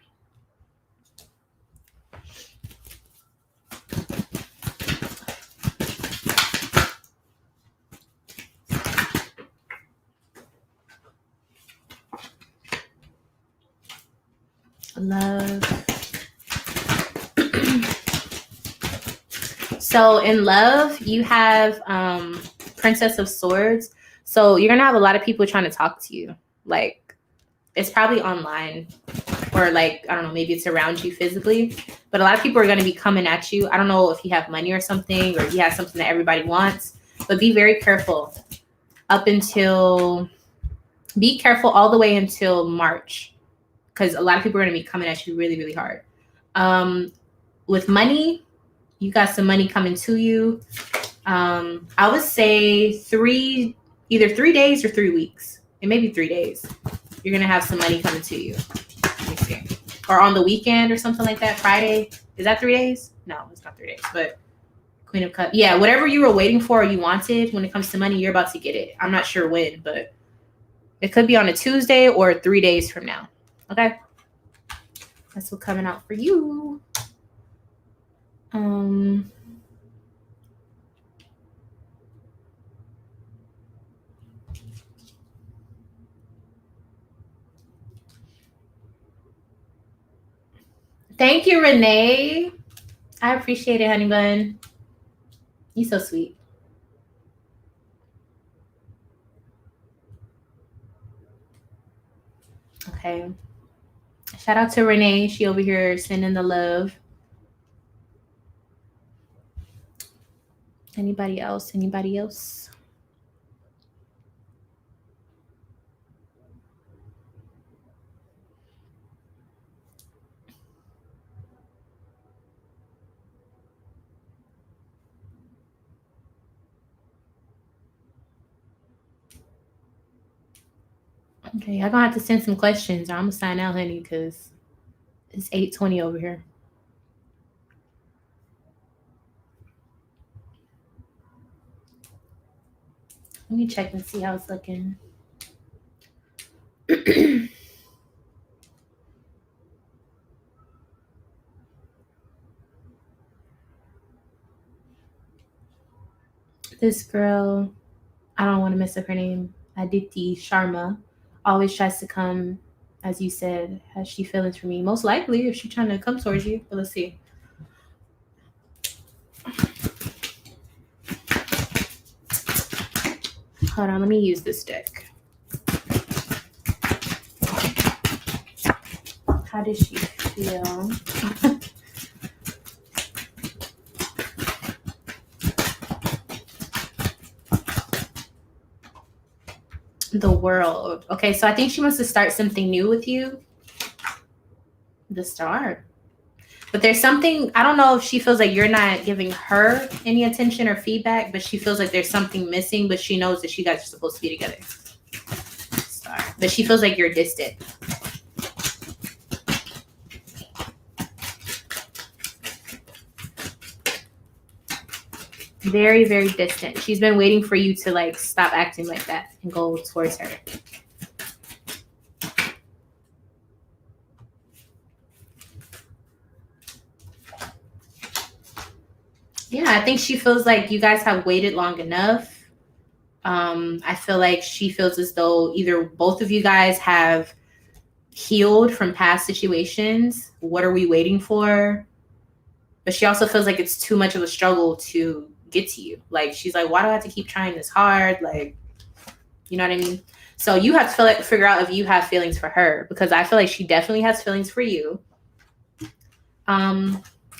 Love. So in love, you have Princess of Swords. So you're gonna have a lot of people trying to talk to you. Like it's probably online or like, I don't know, maybe it's around you physically. But a lot of people are gonna be coming at you. I don't know if you have money or something, or if you have something that everybody wants. But be very careful be careful all the way until March. Because a lot of people are gonna be coming at you really, really hard. With money, you got some money coming to you. I would say either 3 days or 3 weeks. It may be 3 days. You're gonna have some money coming to you. Let me see. Or on the weekend or something like that. Friday. Is that 3 days? No, it's not 3 days. But Queen of Cups. Yeah, whatever you were waiting for or you wanted when it comes to money, you're about to get it. I'm not sure when, but it could be on a Tuesday or 3 days from now. Okay? That's what's coming out for you. Thank you, Renee. I appreciate it, honey bun. You're so sweet. Okay. Shout out to Renee. She over here sending the love. Anybody else? Okay, y'all gonna have to send some questions. I'm gonna sign out, honey, because it's 8:20 over here. Let me check and see how it's looking. This girl, I don't want to mess up her name, Aditi Sharma, always tries to come, as you said. Has she feelings for me? Most likely, if she's trying to come towards you. But let's see. Hold on, let me use this deck. How does she feel? The World. Okay, so I think she wants to start something new with you. The Star. But there's something, I don't know if she feels like you're not giving her any attention or feedback, but she feels like there's something missing, but she knows that you guys are supposed to be together. Sorry. But she feels like you're distant. Very, very distant. She's been waiting for you to like stop acting like that and go towards her. Yeah, I think she feels like you guys have waited long enough. I feel like she feels as though either both of you guys have healed from past situations. What are we waiting for? But she also feels like it's too much of a struggle to get to you. Like, she's like, why do I have to keep trying this hard? Like, you know what I mean? So you have to figure out if you have feelings for her, because I feel like she definitely has feelings for you.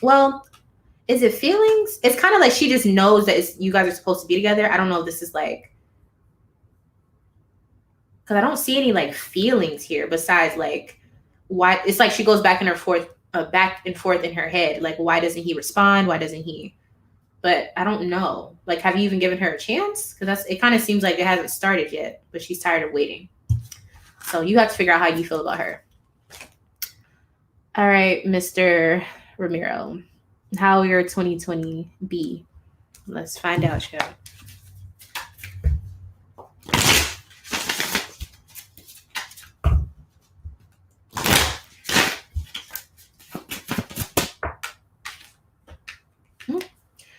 Well, is it feelings? It's kind of like she just knows that you guys are supposed to be together. I don't know if this is like, because I don't see any like feelings here besides like why. It's like she goes back and forth in her head. Like, why doesn't he respond? Why doesn't he? But I don't know. Like, have you even given her a chance? Because it kind of seems like it hasn't started yet, but she's tired of waiting. So you have to figure out how you feel about her. All right, Mr. Ramiro. How will your 2020 be? Let's find out, Joe.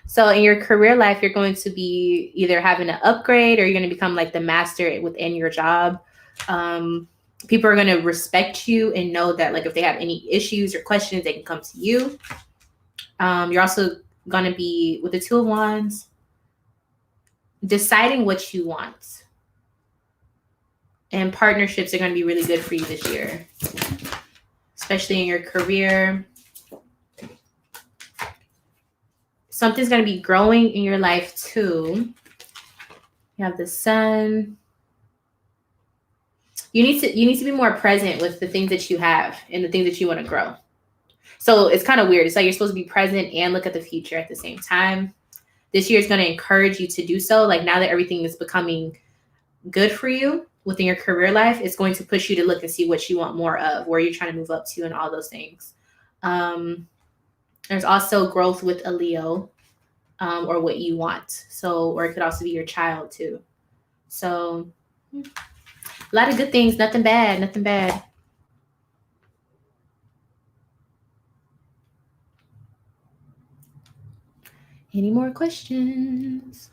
So in your career life, you're going to be either having an upgrade or you're going to become like the master within your job. People are going to respect you and know that like if they have any issues or questions, they can come to you. You're also going to be with the Two of Wands, deciding what you want. And partnerships are going to be really good for you this year, especially in your career. Something's going to be growing in your life too. You have the Sun. You need to be more present with the things that you have and the things that you want to grow. So it's kind of weird. It's like you're supposed to be present and look at the future at the same time. This year is going to encourage you to do so. Like, now that everything is becoming good for you within your career life, it's going to push you to look and see what you want more of, where you're trying to move up to, and all those things. There's also growth with a Leo, or what you want. So, or it could also be your child too. So a lot of good things, nothing bad, nothing bad. Any more questions?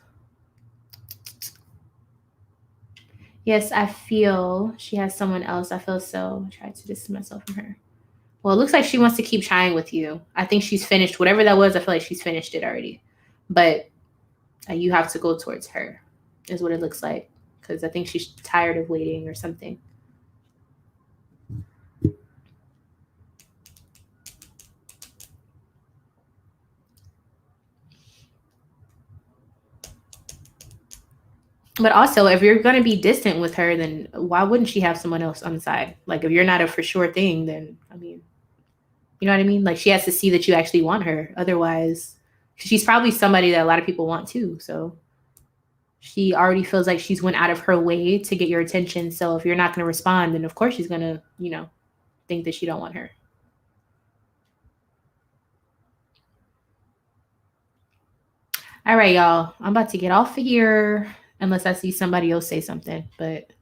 Yes, I feel she has someone else. I feel so. I tried to distance myself from her. Well, it looks like she wants to keep trying with you. I think she's finished. Whatever that was, I feel like she's finished it already. But you have to go towards her, is what it looks like. Because I think she's tired of waiting or something. But also, if you're going to be distant with her, then why wouldn't she have someone else on the side? Like, if you're not a for sure thing, then, I mean, you know what I mean? Like, she has to see that you actually want her. Otherwise, she's probably somebody that a lot of people want too. So she already feels like she's went out of her way to get your attention. So if you're not going to respond, then of course she's going to, think that you don't want her. All right, y'all. I'm about to get off of here unless I see somebody else say something. But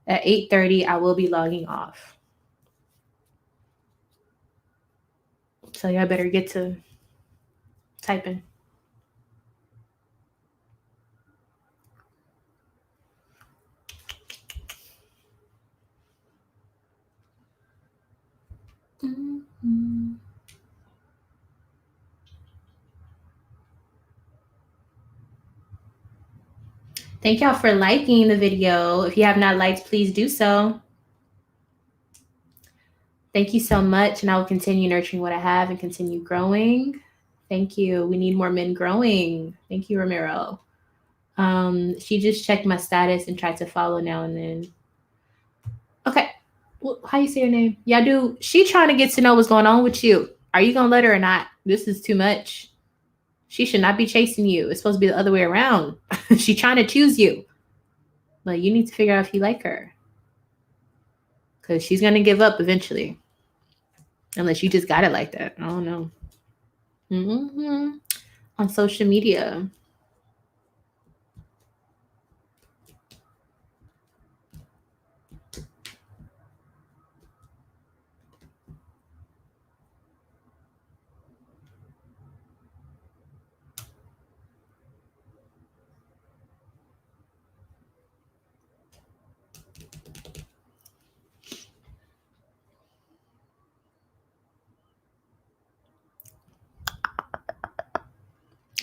at 8:30, I will be logging off. So y'all better get to typing. Mm-hmm. Thank y'all for liking the video. If you have not liked, please do so. Thank you so much. And I will continue nurturing what I have and continue growing. Thank you. We need more men growing. Thank you, Ramiro. She just checked my status and tried to follow now and then. Okay. Well, how you say your name? Yadu. She trying to get to know what's going on with you. Are you gonna let her or not? This is too much. She should not be chasing you. It's supposed to be the other way around. She's trying to choose you. But you need to figure out if you like her. Because she's going to give up eventually. Unless you just got it like that. I don't know. Mm-hmm. On social media.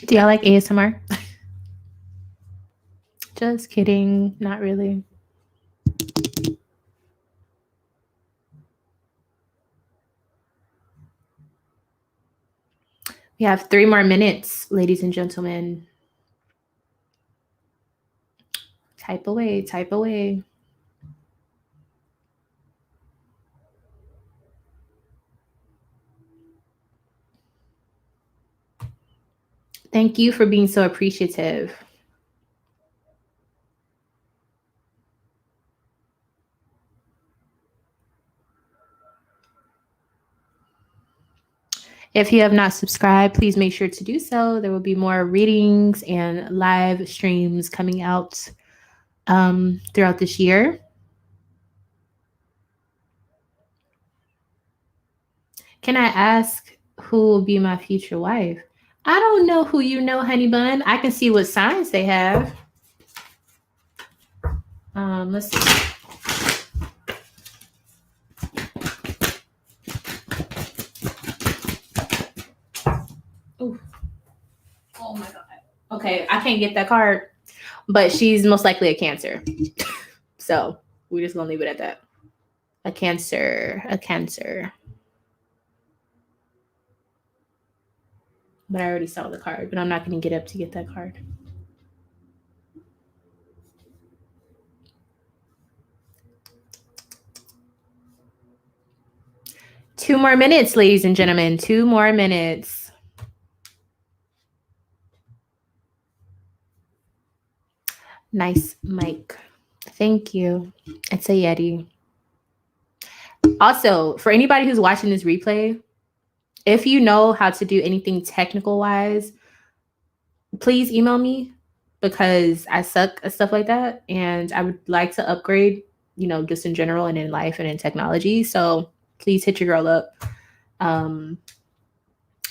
Do y'all like ASMR? Just kidding. Not really. We have 3 more minutes, ladies and gentlemen. Type away, type away. Thank you for being so appreciative. If you have not subscribed, please make sure to do so. There will be more readings and live streams coming out throughout this year. Can I ask who will be my future wife? I don't know who you know, honey bun. I can see what signs they have. Let's see. Ooh. Oh my God. Okay, I can't get that card, but she's most likely a Cancer. So we're just gonna leave it at that. A Cancer, a Cancer. But I already saw the card, but I'm not gonna get up to get that card. Two more minutes, ladies and gentlemen. 2 more minutes. Nice mic. Thank you. It's a Yeti. Also, for anybody who's watching this replay, if you know how to do anything technical wise, please email me because I suck at stuff like that. And I would like to upgrade, just in general and in life and in technology. So please hit your girl up.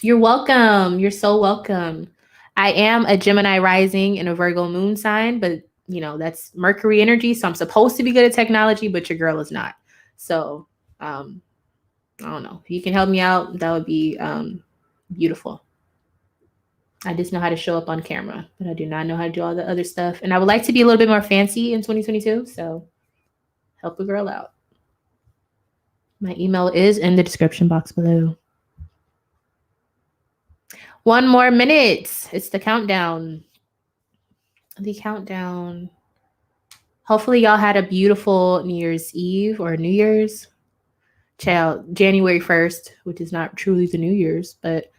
You're welcome. You're so welcome. I am a Gemini rising and a Virgo moon sign, but that's Mercury energy. So I'm supposed to be good at technology, but your girl is not. So I don't know. If you can help me out, that would be beautiful. I just know how to show up on camera, but I do not know how to do all the other stuff. And I would like to be a little bit more fancy in 2022. So help a girl out. My email is in the description box below. 1 more minute. It's the countdown. The countdown. Hopefully y'all had a beautiful New Year's Eve or New Year's. January 1st, which is not truly the New Year's, but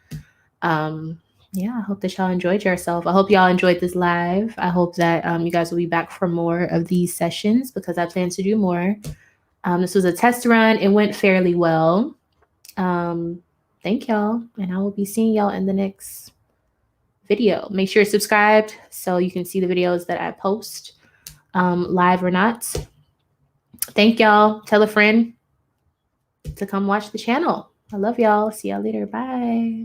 yeah, I hope that y'all enjoyed yourself. I hope y'all enjoyed this live. I hope that you guys will be back for more of these sessions because I plan to do more. This was a test run. It went fairly well. Thank y'all, and I will be seeing y'all in the next video. Make sure you're subscribed so you can see the videos that I post, live or not. Thank y'all. Tell a friend to come watch the channel. I love y'all. See y'all later. Bye.